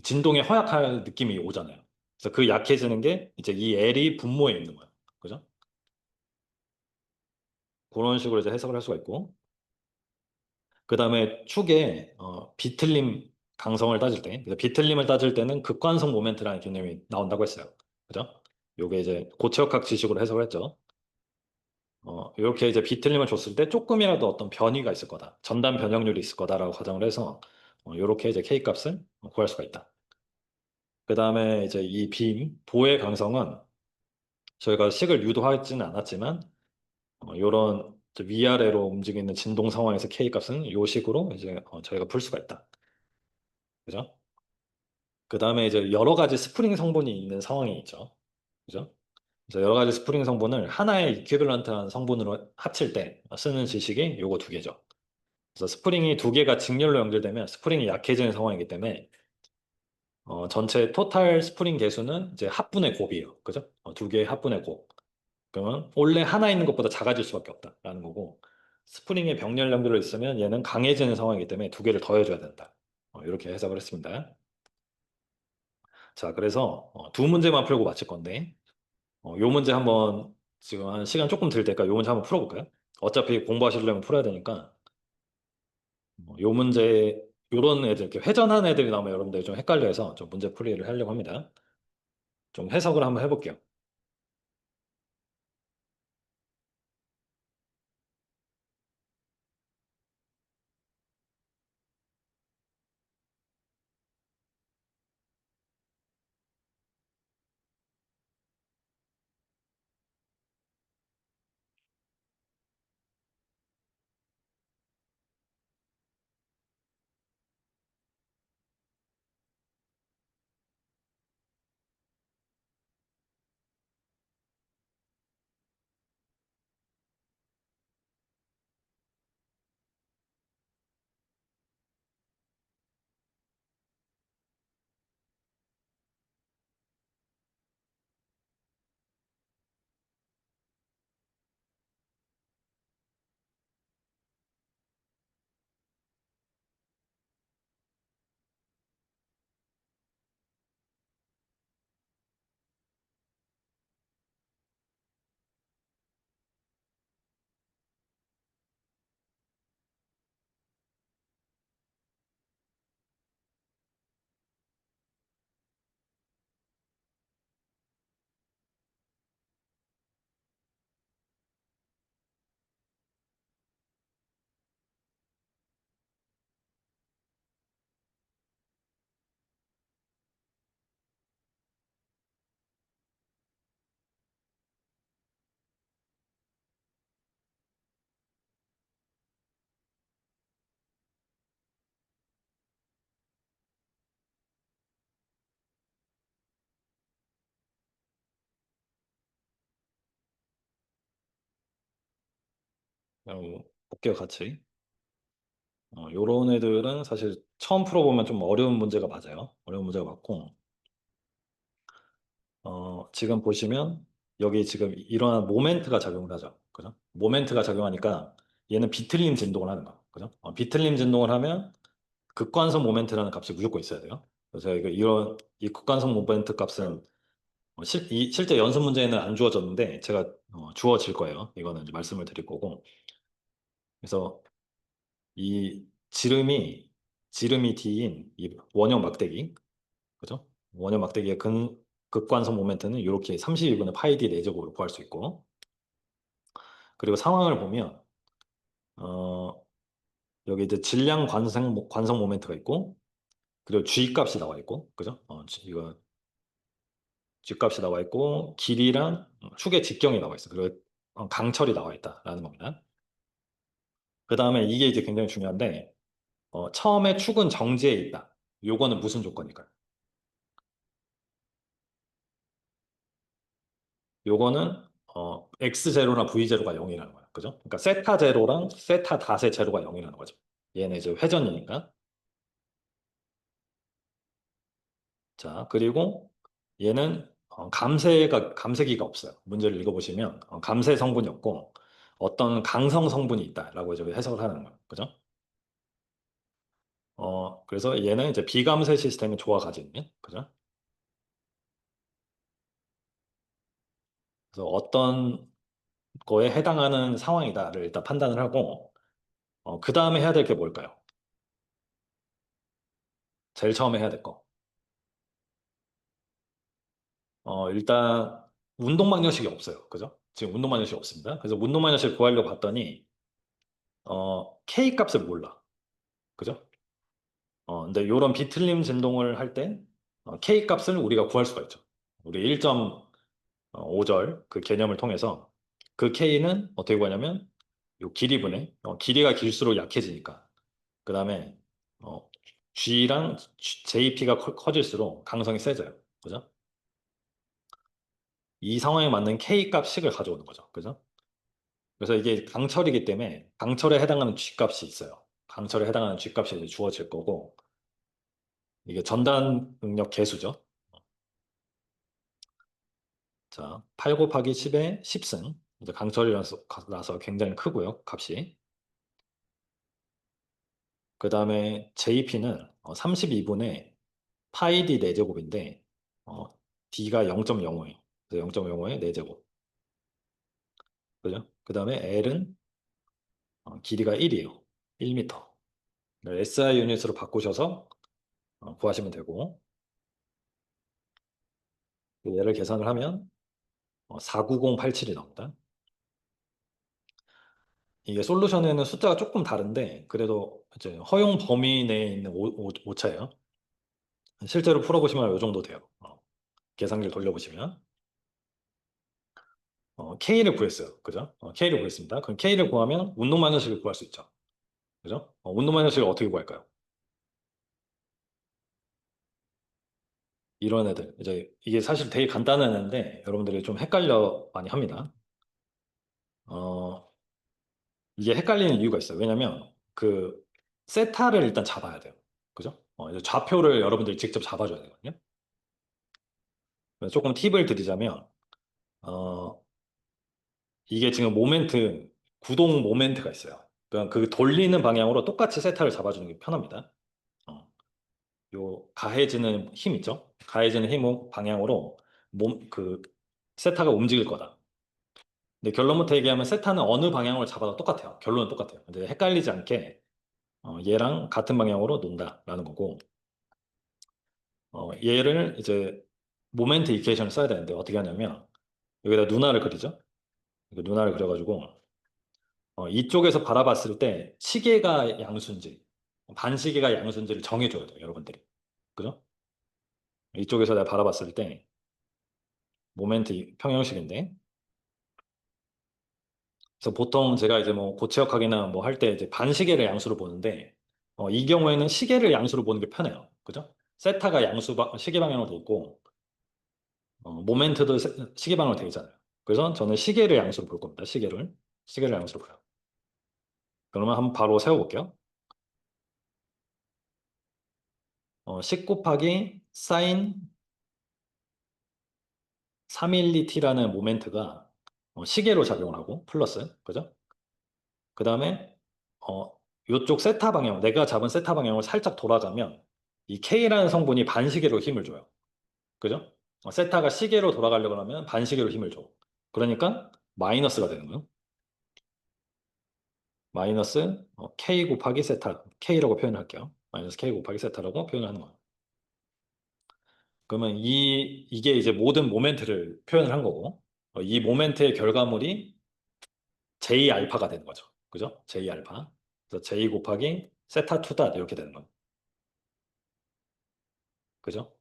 진동에 허약할 느낌이 오잖아요. 그래서 그 약해지는 게 이제 이 L이 분모에 있는 거예요. 그죠? 그런 식으로 이제 해석을 할 수가 있고. 그 다음에 축의 비틀림 강성을 따질 때, 그래서 비틀림을 따질 때는 극관성 모멘트라는 개념이 나온다고 했어요. 그죠? 요게 이제 고체역학 지식으로 해석을 했죠. 이렇게 이제 비틀림을 줬을 때 조금이라도 어떤 변이가 있을 거다. 전단 변형률이 있을 거다라고 가정을 해서 이렇게 이제 K 값을 구할 수가 있다. 그 다음에 이제 이 보의 강성은 저희가 식을 유도하지는 않았지만 이런 위아래로 움직이는 진동 상황에서 K 값은 이 식으로 이제 저희가 풀 수가 있다. 그죠? 그 다음에 이제 여러 가지 스프링 성분이 있는 상황이 있죠. 그죠? 그래서 여러 가지 스프링 성분을 하나의 이퀴밸런트한 성분으로 합칠 때 쓰는 지식이 요거 두 개죠. 그래서 스프링이 두 개가 직렬로 연결되면 스프링이 약해지는 상황이기 때문에 전체 토탈 스프링 개수는 이제 합분의 곱이에요. 그죠? 두 개의 합분의 곱. 그러면 원래 하나 있는 것보다 작아질 수밖에 없다라는 거고 스프링의 병렬 연결로 있으면 얘는 강해지는 상황이기 때문에 두 개를 더해줘야 된다. 이렇게 해석을 했습니다. 자, 그래서 두 문제만 풀고 마칠 건데 요 문제 한번 지금 한 시간 조금 들 때까 요 문제 한번 풀어볼까요? 어차피 공부하시려면 풀어야 되니까 요 문제 요런 애들 이렇게 회전한 애들이 나오면 여러분들 좀 헷갈려해서 좀 문제 풀이를 하려고 합니다. 좀 해석을 한번 해볼게요. 볼게요, 같이. 요런 애들은 사실 처음 풀어보면 좀 어려운 문제가 맞아요. 어려운 문제가 맞고, 지금 보시면 여기 지금 일어난 모멘트가 작용을 하죠. 그죠? 모멘트가 작용하니까 얘는 비틀림 진동을 하는 거. 그죠? 비틀림 진동을 하면 극관성 모멘트라는 값이 무조건 있어야 돼요. 그래서 이런 이 극관성 모멘트 값은 실제 연습 문제에는 안 주어졌는데 제가 주어질 거예요. 이거는 이제 말씀을 드릴 거고. 그래서 이 지름이 d인 이 원형 막대기, 그죠? 원형 막대기의 극관성 모멘트는 이렇게 32분의 파이 d 4제곱으로 구할 수 있고, 그리고 상황을 보면 어, 여기 이제 질량 관성 모멘트가 있고, 그리고 g 값이 나와 있고, 그죠? 이거 g 값이 나와 있고 길이랑 축의 직경이 나와 있어. 그리고 강철이 나와 있다라는 겁니다. 그 다음에 이게 이제 굉장히 중요한데, 처음에 축은 정지해 있다. 요거는 무슨 조건일까요? 요거는 x0나 v0가 0이라는 거야. 그죠? 그러니까 세타 제로랑 세타 닷의 제로가 0이라는 거죠. 얘는 이제 회전이니까. 자, 그리고 얘는 감쇄기가 없어요. 문제를 읽어보시면 감쇄 성분이 없고 어떤 강성 성분이 있다라고 이제 해석을 하는 거예요. 그죠? 그래서 얘는 이제 비감쇄 시스템의 조화 가진네. 그죠? 그래서 어떤 거에 해당하는 상황이다를 일단 판단을 하고, 그 다음에 해야 될 게 뭘까요? 제일 처음에 해야 될 거. 일단 운동방정식이 없어요. 그죠? 지금 운동방정식이 없습니다. 그래서 운동방정식을 구하려고 봤더니 K 값을 몰라. 그죠? 근데 이런 비틀림 진동을 할 때 K 값을 우리가 구할 수가 있죠. 우리 1.5절 그 개념을 통해서 그 K는 어떻게 구하냐면 요 길이분의 길이가 길수록 약해지니까, 그 다음에 어, G랑 JP가 커질수록 강성이 세져요. 그죠? 이 상황에 맞는 K 값식을 가져오는 거죠. 그죠? 그래서 이게 강철이기 때문에 강철에 해당하는 G값이 있어요. 강철에 해당하는 G값이 이제 주어질 거고, 이게 전단 능력 계수죠. 자, 8 곱하기 10의 10승. 이제 강철이라서 굉장히 크고요, 값이. 그 다음에 JP는 32분의 파이 D 4제곱인데, D가 0.05예요. 그래서 0.05의 4제곱. 그죠? 그 다음에 L은 길이가 1이에요. 1m. SI 유닛으로 바꾸셔서 구하시면 되고, 얘를 계산을 하면 49087이 나옵니다. 이게 솔루션에는 숫자가 조금 다른데 그래도 이제 허용 범위 내에 있는 오차예요. 실제로 풀어보시면 이 정도 돼요. 계산기를 돌려보시면 K를 구했어요. 그죠? K를 구했습니다. 그럼 K를 구하면 운동 마이너스를 구할 수 있죠. 그죠? 운동 마이너스를 어떻게 구할까요? 이런 애들 이제 이게 사실 되게 간단한 애인데 여러분들이 좀 헷갈려 많이 합니다. 어, 이게 헷갈리는 이유가 있어요. 왜냐면 그 세타를 일단 잡아야 돼요. 그죠? 이제 좌표를 여러분들이 직접 잡아줘야 되거든요. 그래서 조금 팁을 드리자면 어, 이게 지금 구동 모멘트가 있어요. 그러니까 그 돌리는 방향으로 똑같이 세타를 잡아주는 게 편합니다. 어, 요 가해지는 힘 있죠? 가해지는 힘 방향으로 그 세타가 움직일 거다. 근데 결론부터 얘기하면 세타는 어느 방향으로 잡아도 똑같아요. 결론은 똑같아요. 근데 헷갈리지 않게 얘랑 같은 방향으로 논다라는 거고, 얘를 이제 모멘트 이퀘이션을 써야 되는데 어떻게 하냐면 여기다 누나를 그리죠. 누나를 그려가지고 이쪽에서 바라봤을 때 시계가 양수인지 반시계가 양수인지를 정해줘야 돼요, 여러분들이. 그죠? 이쪽에서 내가 바라봤을 때 모멘트 평형식인데, 그래서 보통 제가 이제 뭐 고체역학이나 뭐 할 때 이제 반시계를 양수로 보는데, 이 경우에는 시계를 양수로 보는 게 편해요. 그죠? 세타가 시계 방향으로 돼 있고, 모멘트도 시계 방향으로 되어 있잖아요. 그래서 저는 시계를 양수로 볼 겁니다. 시계를 양수로 봐요. 그러면 한번 바로 세워볼게요. 10 곱하기 사인 312t라는 모멘트가 시계로 작용을 하고 플러스 그죠? 그 다음에 이쪽 세타 방향 내가 잡은 세타 방향을 살짝 돌아가면 이 K라는 성분이 반시계로 힘을 줘요. 그죠? 세타가 시계로 돌아가려고 하면 반시계로 힘을 줘. 그러니까 마이너스가 되는 거예요. 마이너스 K 곱하기 세타 K라고 표현을 할게요. 마이너스 K 곱하기 세타라고 표현을 하는 거예요. 그러면 이게 이제 모든 모멘트를 표현을 한 거고 이 모멘트의 결과물이 J 알파가 되는 거죠. 그죠? J 알파. 그래서 J 곱하기 세타 투다 이렇게 되는 거예요. 그죠?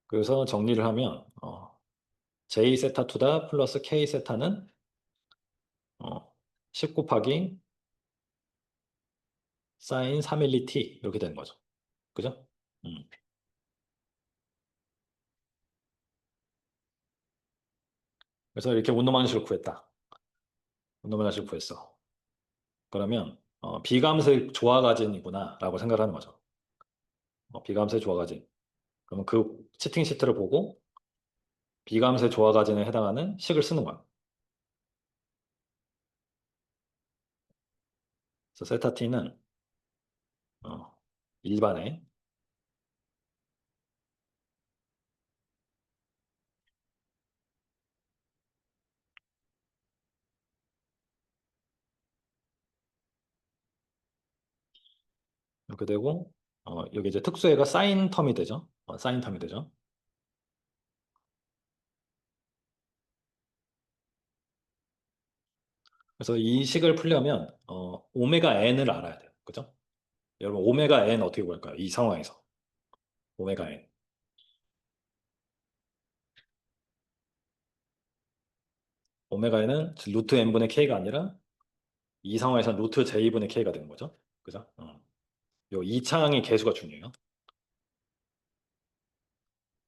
그래서 정리를 하면 J 세타 투다 플러스 K 세타는 10 곱하기 사인 312t 이렇게 되는 거죠. 그죠? 음. 그래서 이렇게 운동방식을 구했다. 운동방식을 구했어. 그러면 비감색 조화가진이구나 라고 생각하는 거죠. 비감색 조화가진. 그러면 그 치팅 시트를 보고 비감색 조화가진에 해당하는 식을 쓰는 거야. 그래서 세타 t는 일반에 이렇게 되고 여기 이제 특수해가 사인 텀이 되죠. 사인 텀이 되죠. 그래서 이 식을 풀려면 오메가 n을 알아야 돼요. 그죠? 여러분 오메가 n 어떻게 구할까요? 이 상황에서 오메가 n. 오메가 n은 루트 n분의 k가 아니라 이 상황에서는 루트 j분의 k가 되는 거죠. 그죠? 요 이차항의 개수가 중요해요.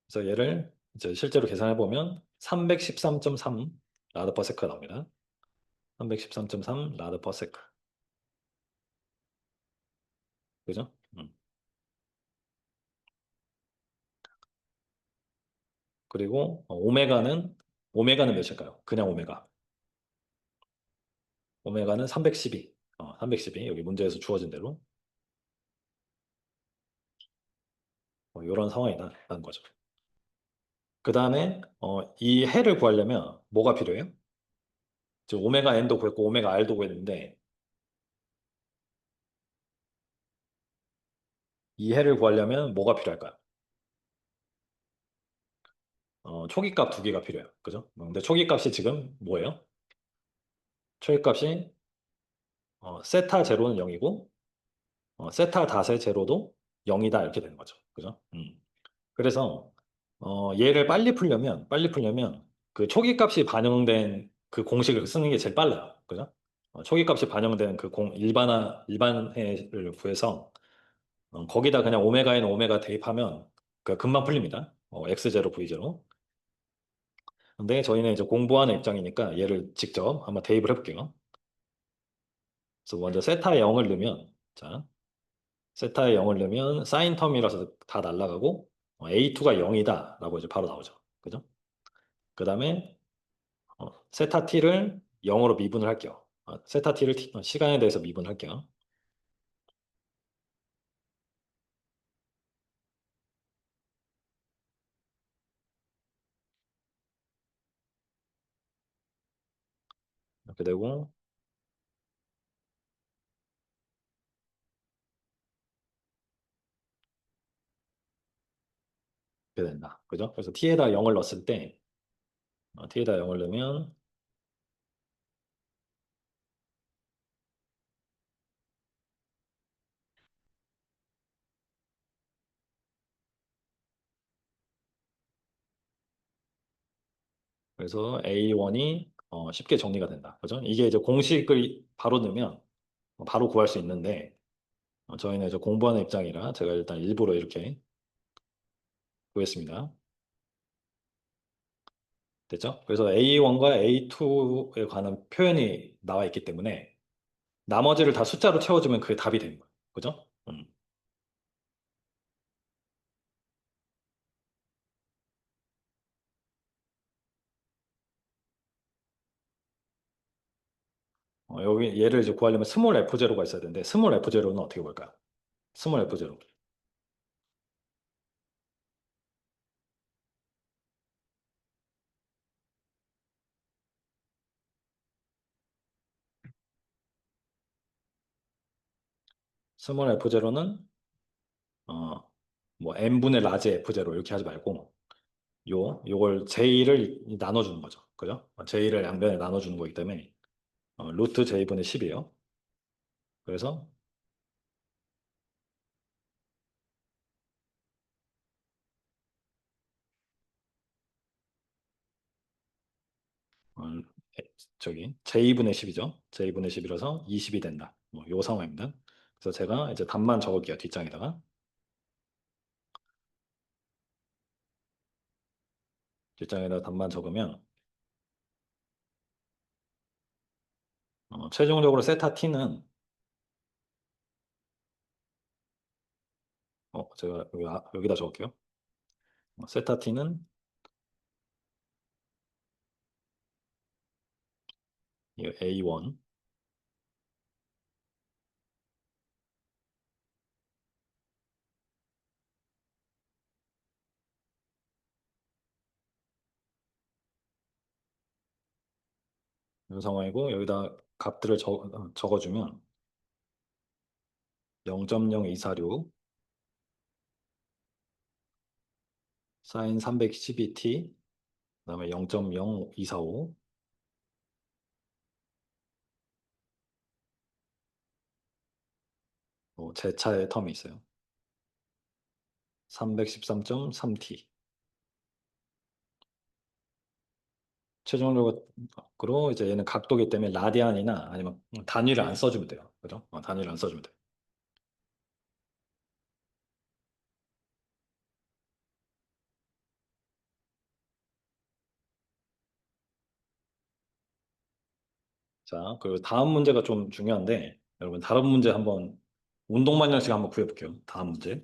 그래서 얘를 이제 실제로 계산해 보면 313.3 라드 퍼 세크가 나옵니다. 313.3 라드 퍼 세크. 그죠? 그리고 오메가는 몇일까요? 그냥 오메가. 오메가는 312. 312. 여기 문제에서 주어진 대로 이런 상황이다라는 거죠. 그 다음에 이 해를 구하려면 뭐가 필요해요? 지금 오메가 n도 구했고 오메가 r도 구했는데 이 해를 구하려면 뭐가 필요할까요? 초기값 두 개가 필요해요. 그죠? 근데 초기값이 지금 뭐예요? 초기값이 세타 제로는 0이고 세타 닷의 제로도 0이다 이렇게 되는 거죠. 그죠? 그래서 얘를 빨리 풀려면 그 초기값이 반영된 그 공식을 쓰는 게 제일 빨라요. 그죠? 초기값이 반영된 그 일반해를 구해서 거기다 그냥 오메가 n 오메가 대입하면 그 금방 풀립니다. x0 v0. 근데 저희는 이제 공부하는 입장이니까 얘를 직접 한번 대입을 해볼게요. 그래서 먼저 세타에 0을 넣으면 자 세타에 0을 넣으면 사인 텀이라서 다 날아가고 A2가 0이다 라고 이제 바로 나오죠. 그죠? 그 다음에 세타 t를 0으로 미분을 할게요. 세타 t를 시간에 대해서 미분할게요. 이렇게 되고 이렇게 된다. 그죠? 그래서 t에다 0을 넣었을 때 t에다 0을 넣으면 그래서 A1이 쉽게 정리가 된다. 그죠? 이게 이제 공식을 바로 넣으면 바로 구할 수 있는데 저희는 이제 공부하는 입장이라 제가 일단 일부러 이렇게 구했습니다. 됐죠? 그래서 A1과 A2에 관한 표현이 나와 있기 때문에 나머지를 다 숫자로 채워주면 그게 답이 되는 거예요. 그죠? 여기 얘를 이제 구하려면 스몰 f0가 있어야 되는데 스몰 f0는 어떻게 볼까요? 스몰 f0. 스몰 f0는 어, 뭐 n분의 라지 f0 이렇게 하지 말고 요걸 j를 나눠주는 거죠. 그죠? j를 양변에 나눠주는 거기 때문에 루트 j분의 10이에요. 그래서 어, 저기 j분의 10이죠. j분의 10이라서 20이 된다. 요 상황입니다. 그래서 제가 이제 답만 적을게요. 뒷장에다가. 뒷장에다가 답만 적으면 최종적으로 세타 t는 제가 여기다 적을게요. 세타 t는 이 A1 이 상황이고 여기다 값들을 적어주면 0.0246 사인 312t 그다음에 0.0245 제 차의 텀이 있어요. 313.3t 최종적으로 이제 얘는 각도기 때문에 라디안이나 아니면 단위를 안 써주면 돼요. 그죠? 단위를 안 써주면 돼요. 자, 그리고 다음 문제가 좀 중요한데 여러분 다른 문제 한번 운동 마냥씩 한번 구해볼게요. 다음 문제.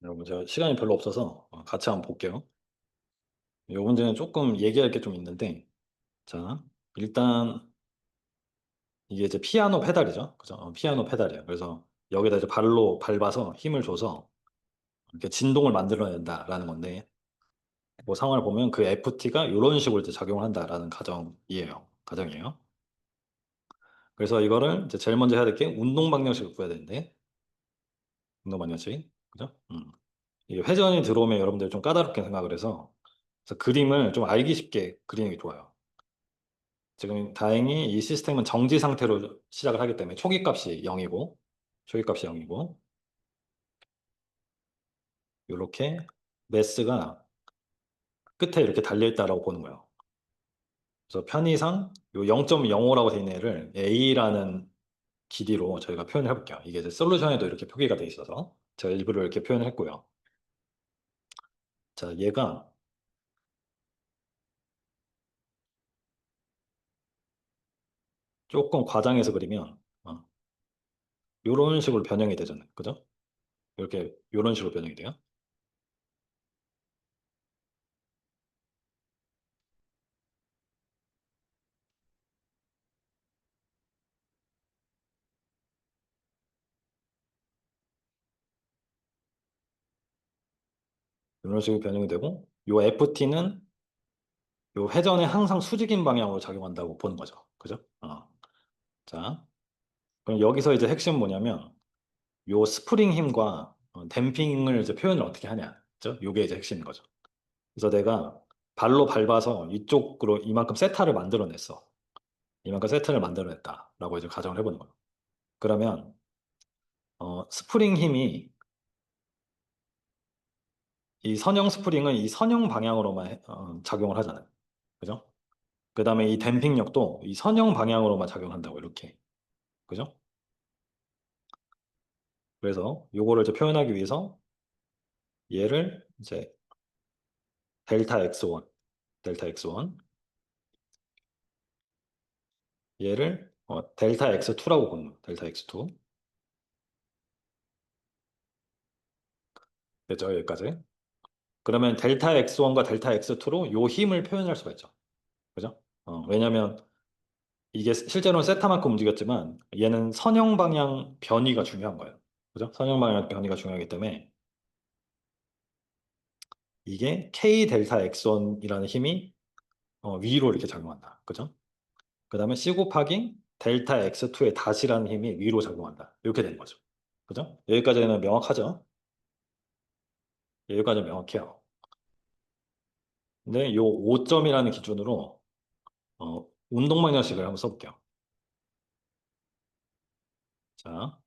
여러분 제가 시간이 별로 없어서 같이 한번 볼게요. 이 문제는 조금 얘기할 게 좀 있는데 자 일단 이게 이제 피아노 페달이죠. 그죠? 피아노 페달이에요. 그래서 여기다 이제 발로 밟아서 힘을 줘서 이렇게 진동을 만들어낸다라는 건데 뭐 상황을 보면 그 FT가 이런 식으로 이제 작용을 한다라는 가정이에요. 가정이에요. 그래서 이거를 이제 제일 먼저 해야 될 게 운동 방정식을 구해야 되는데 운동 방정식 그죠? 이게 회전이 들어오면 여러분들 좀 까다롭게 생각을 해서 그래서 그림을 좀 알기 쉽게 그리는 게 좋아요. 지금 다행히 이 시스템은 정지 상태로 시작을 하기 때문에 초기값이 0이고, 초기값이 0이고, 이렇게 매스가 끝에 이렇게 달려있다라고 보는 거예요. 그래서 편의상 요 0.05라고 돼 있는 애를 A라는 길이로 저희가 표현을 해볼게요. 이게 이제 솔루션에도 이렇게 표기가 돼 있어서 제가 일부러 이렇게 표현을 했고요. 자, 얘가 조금 과장해서 그리면 이런 식으로 변형이 되잖아요. 그죠? 이렇게 이런 식으로 변형이 돼요. 이런 식으로 변형이 되고 요 FT는 요 회전에 항상 수직인 방향으로 작용한다고 보는 거죠. 그죠? 자, 그럼 여기서 이제 핵심은 뭐냐면 요 스프링 힘과 댐핑을 이제 표현을 어떻게 하냐. 그죠? 요게 이제 핵심인 거죠. 그래서 내가 발로 밟아서 이쪽으로 이만큼 세타를 만들어냈어. 이만큼 세타를 만들어냈다라고 이제 가정을 해보는 거예요. 그러면 스프링 힘이 이 선형 스프링은 이 선형 방향으로만 작용을 하잖아요. 그죠? 그 다음에 이 댐핑력도 이 선형 방향으로만 작용한다고 이렇게. 그죠? 그래서 요거를 이제 표현하기 위해서 얘를 이제 델타 x1, 델타 x1 얘를 델타 x2라고 보는 거예요. 델타 x2. 됐죠? 여기까지. 그러면 델타 x1과 델타 x2로 요 힘을 표현할 수가 있죠. 그죠? 왜냐면 이게 실제로는 세타만큼 움직였지만 얘는 선형 방향 변이가 중요한 거예요. 그죠? 선형 방향 변이가 중요하기 때문에 이게 K 델타 x1이라는 힘이 위로 이렇게 작용한다. 그죠? 그 다음에 C 곱하기 델타 x2의 다시라는 힘이 위로 작용한다. 이렇게 되는 거죠. 그죠? 여기까지는 명확하죠? 여기까지는 명확해요. 근데 요 5점이라는 기준으로 운동 방정식을 한번 써볼게요. 자,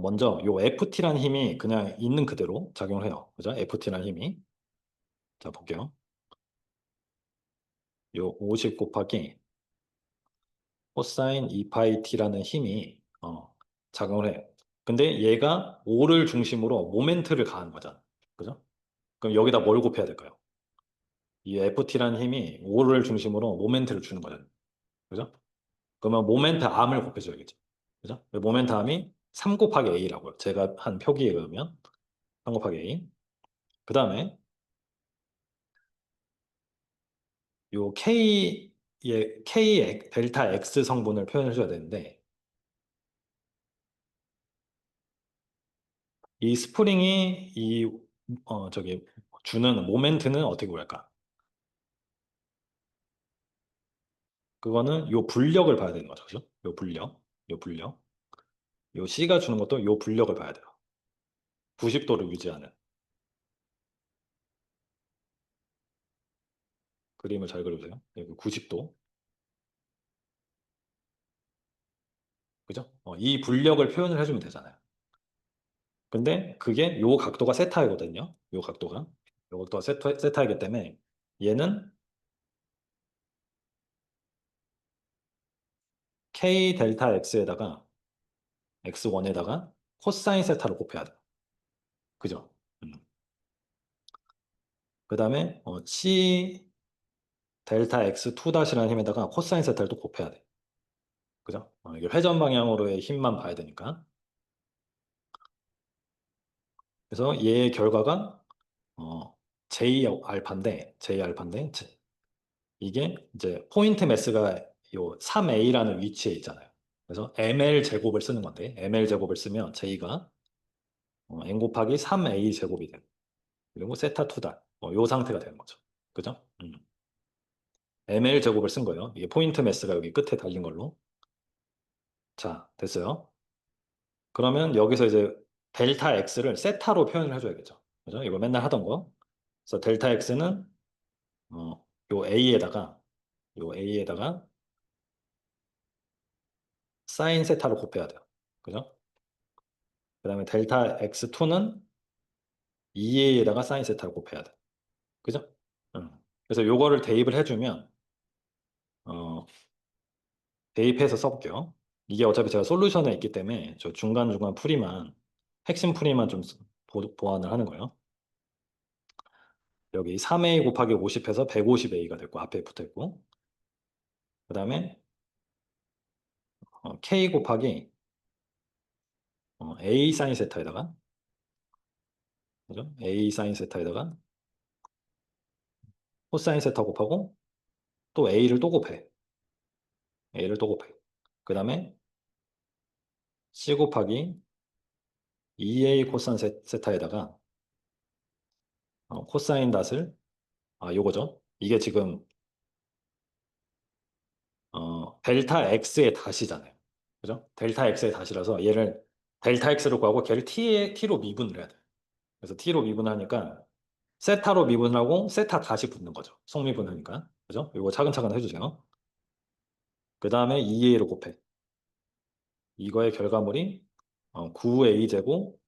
먼저 요 FT라는 힘이 그냥 있는 그대로 작용을 해요. 그죠? FT라는 힘이. 자, 볼게요. 요 50 곱하기 코사인 2파이 t라는 힘이 작용을 해요. 근데 얘가 5를 중심으로 모멘트를 가하는 거잖아. 그죠? 그럼 여기다 뭘 곱해야 될까요? 이 FT라는 힘이 5를 중심으로 모멘트를 주는 거잖아요. 그죠? 그러면 모멘트 암을 곱해줘야겠죠. 그죠? 모멘트 암이 3 곱하기 A라고요. 제가 한 표기에 그러면 3 곱하기 A. 그 다음에 요 K의 델타 X 성분을 표현해 줘야 되는데 이 스프링이 저기 주는 모멘트는 어떻게 구할까? 그거는 요 불력을 봐야 되는 거죠. 그죠? 요 불력. 요 불력. 요 C가 주는 것도 요 불력을 봐야 돼요. 90도를 유지하는 그림을 잘 그려주세요. 여기 90도. 그죠? 이 불력을 표현을 해주면 되잖아요. 근데 그게 요 각도가 세타이거든요. 요 각도가. 요 각도가 세타이기 때문에 얘는 K 델타 X에다가 X1에다가 코사인 세타를 곱해야 돼요. 그죠? 그 다음에 C 델타 X2 다시라는 힘에다가 코사인 세타를 또 곱해야 돼. 그죠? 이게 회전 방향으로의 힘만 봐야 되니까. 그래서 얘의 결과가 J 알파인데, 이게 이제 포인트 매스가 요 3A라는 위치에 있잖아요. 그래서 ML 제곱을 쓰는 건데, ML 제곱을 쓰면 J가 N 곱하기 3A 제곱이 돼요. 그리고 세타 2다. 요 상태가 되는 거죠. 그죠? ML 제곱을 쓴 거예요. 이게 포인트 매스가 여기 끝에 달린 걸로. 자, 됐어요. 그러면 여기서 이제 델타 X를 세타로 표현을 해줘야겠죠. 그죠? 이거 맨날 하던 거. 그래서 델타 x는 요 a에다가 사인 세타로 곱해야 돼요. 그죠? 그다음에 델타 x2는 2a에다가 사인 세타로 곱해야 돼. 그죠? 응. 그래서 요거를 대입을 해주면 어, 대입해서 써볼게요. 이게 어차피 제가 솔루션에 있기 때문에 저 중간중간 풀이만 핵심 풀이만 좀 보완을 하는 거예요. 여기 3a 곱하기 50해서 150a가 됐고 앞에 붙어 있고 그 다음에 k 곱하기 a 사인 세타에다가 그죠? a 사인 세타에다가 코사인 세타 곱하고 또 a를 또 곱해. 그 다음에 c 곱하기 2a 코사인 세타에다가 코사인 닷을 요거죠. 이게 지금 델타 x의 다시잖아요. 그죠? 델타 x의 다시라서 얘를 델타 x로 구하고 걔를 t로 미분을 해야 돼요. 그래서 t로 미분하니까 세타로 미분하고 세타 다시 붙는 거죠. 속미분하니까. 그죠? 이거 차근차근 해주세요. 그 다음에 2a로 곱해. 이거의 결과물이 9a 제곱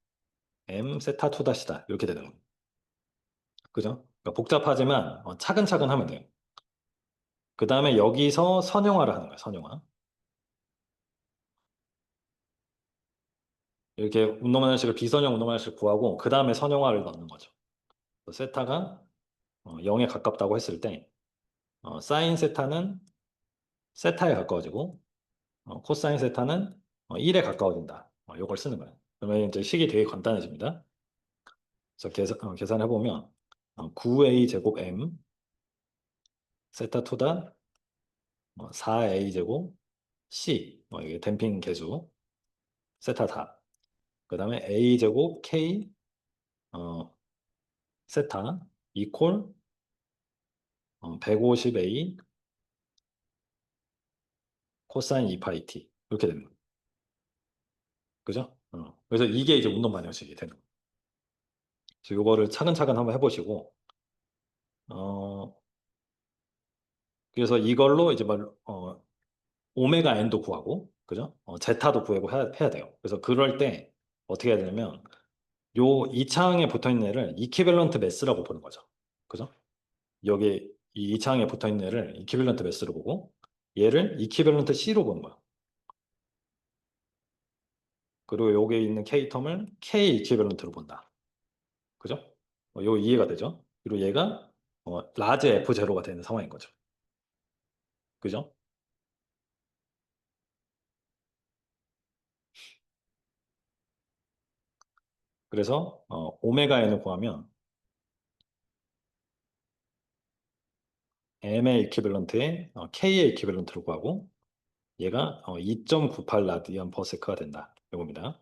m 세타 2 다시다. 이렇게 되는 거예요. 그죠? 그러니까 복잡하지만 차근차근 하면 돼요. 그 다음에 여기서 선형화를 하는 거예요. 선형화. 이렇게 운동하나식을 비선형 운동하나식을 구하고 그 다음에 선형화를 넣는 거죠. 세타가 0에 가깝다고 했을 때 사인 세타는 세타에 가까워지고 코사인 세타는 1에 가까워진다. 이걸 쓰는 거예요. 그러면 이제 식이 되게 간단해집니다. 그래서 계산해보면 9a 제곱 m 세타 2다 4a 제곱 c 이게 댐핑 계수 세타 4. 그 다음에 a 제곱 k 세타 이퀄 150a 코사인 2파이 t 이렇게 되는 거예요. 그죠? 그래서 이게 이제 운동 방정식이 되는 거예요. 그래서 이거를 차근차근 한번 해보시고 어, 그래서 이걸로 이제 오메가 n도 구하고 그죠? 제타도 구하고 해야 돼요. 그래서 그럴 때 어떻게 해야 되냐면 요 이차항에 붙어 있는 애를 이퀴밸런트 매스라고 보는 거죠. 그죠? 여기 이 이차항에 붙어 있는 애를 이퀴밸런트 매스로 보고 얘를 이퀴밸런트 C로 보는 거야. 그리고 여기에 있는 K 텀을 K 이퀴밸런트로 본다. 그죠? 요 이해가 되죠? 그리고 얘가 라지 F0가 되는 상황인 거죠. 그죠? 그래서 오메가 n을 구하면 m의 이퀴밸런트에 k의 이퀴밸런트를 구하고 얘가 2.98 라디안 퍼 세크가 된다. 이겁니다.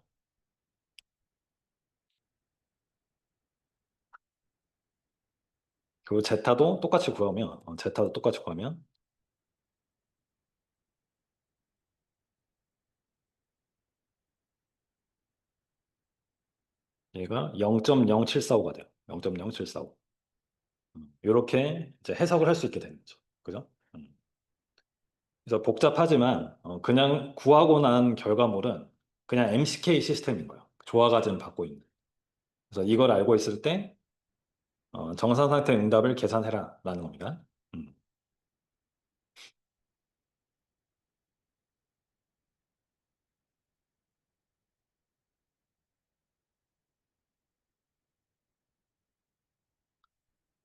그리고 제타도 똑같이 구하면 얘가 0.0745가 돼요. 0.0745. 이렇게 이제 해석을 할 수 있게 되는 거죠. 그죠? 그래서 복잡하지만 그냥 구하고 난 결과물은 그냥 MCK 시스템인 거예요. 조화과정 받고 있는. 그래서 이걸 알고 있을 때 정상 상태 응답을 계산해라 라는 겁니다. 음,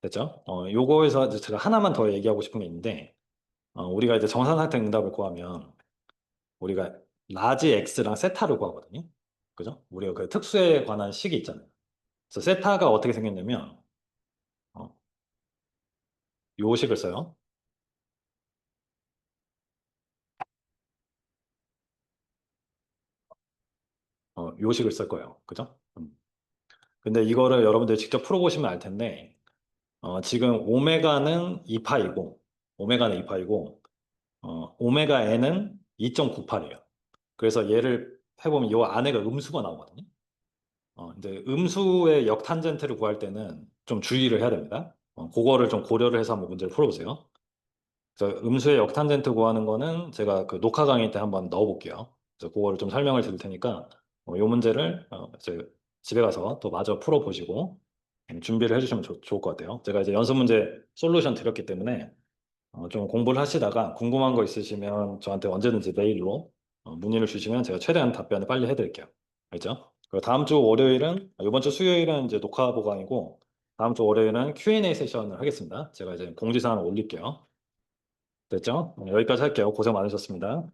됐죠? 요거에서 이제 제가 하나만 더 얘기하고 싶은 게 있는데 우리가 이제 정상 상태 응답을 구하면 우리가 라지 X랑 세타를 구하거든요. 그죠? 우리가 그 특수에 관한 식이 있잖아요. 그래서 세타가 어떻게 생겼냐면 어, 요 식을 써요. 요 식을 쓸 거예요. 그죠? 근데 이거를 여러분들 직접 풀어보시면 알 텐데 지금 오메가는 2파이고 오메가 n은 2.98이에요. 그래서 얘를 해보면 요 안에가 음수가 나오거든요. 이제 음수의 역탄젠트를 구할 때는 좀 주의를 해야 됩니다. 그거를 좀 고려를 해서 한번 문제를 풀어보세요. 그래서 음수의 역탄젠트 구하는 거는 제가 그 녹화 강의 때 한번 넣어볼게요. 그래서 그거를 좀 설명을 드릴 테니까 이 문제를 이제 집에 가서 또 마저 풀어보시고 준비를 해주시면 좋을 것 같아요. 제가 이제 연습 문제 솔루션 드렸기 때문에 좀 공부를 하시다가 궁금한 거 있으시면 저한테 언제든지 메일로 문의를 주시면 제가 최대한 답변을 빨리 해드릴게요. 알죠? 그리고 다음 주 월요일은, 이번 주 수요일은 이제 녹화 보강이고, 다음 주 월요일은 Q&A 세션을 하겠습니다. 제가 이제 공지사항을 올릴게요. 됐죠? 여기까지 할게요. 고생 많으셨습니다.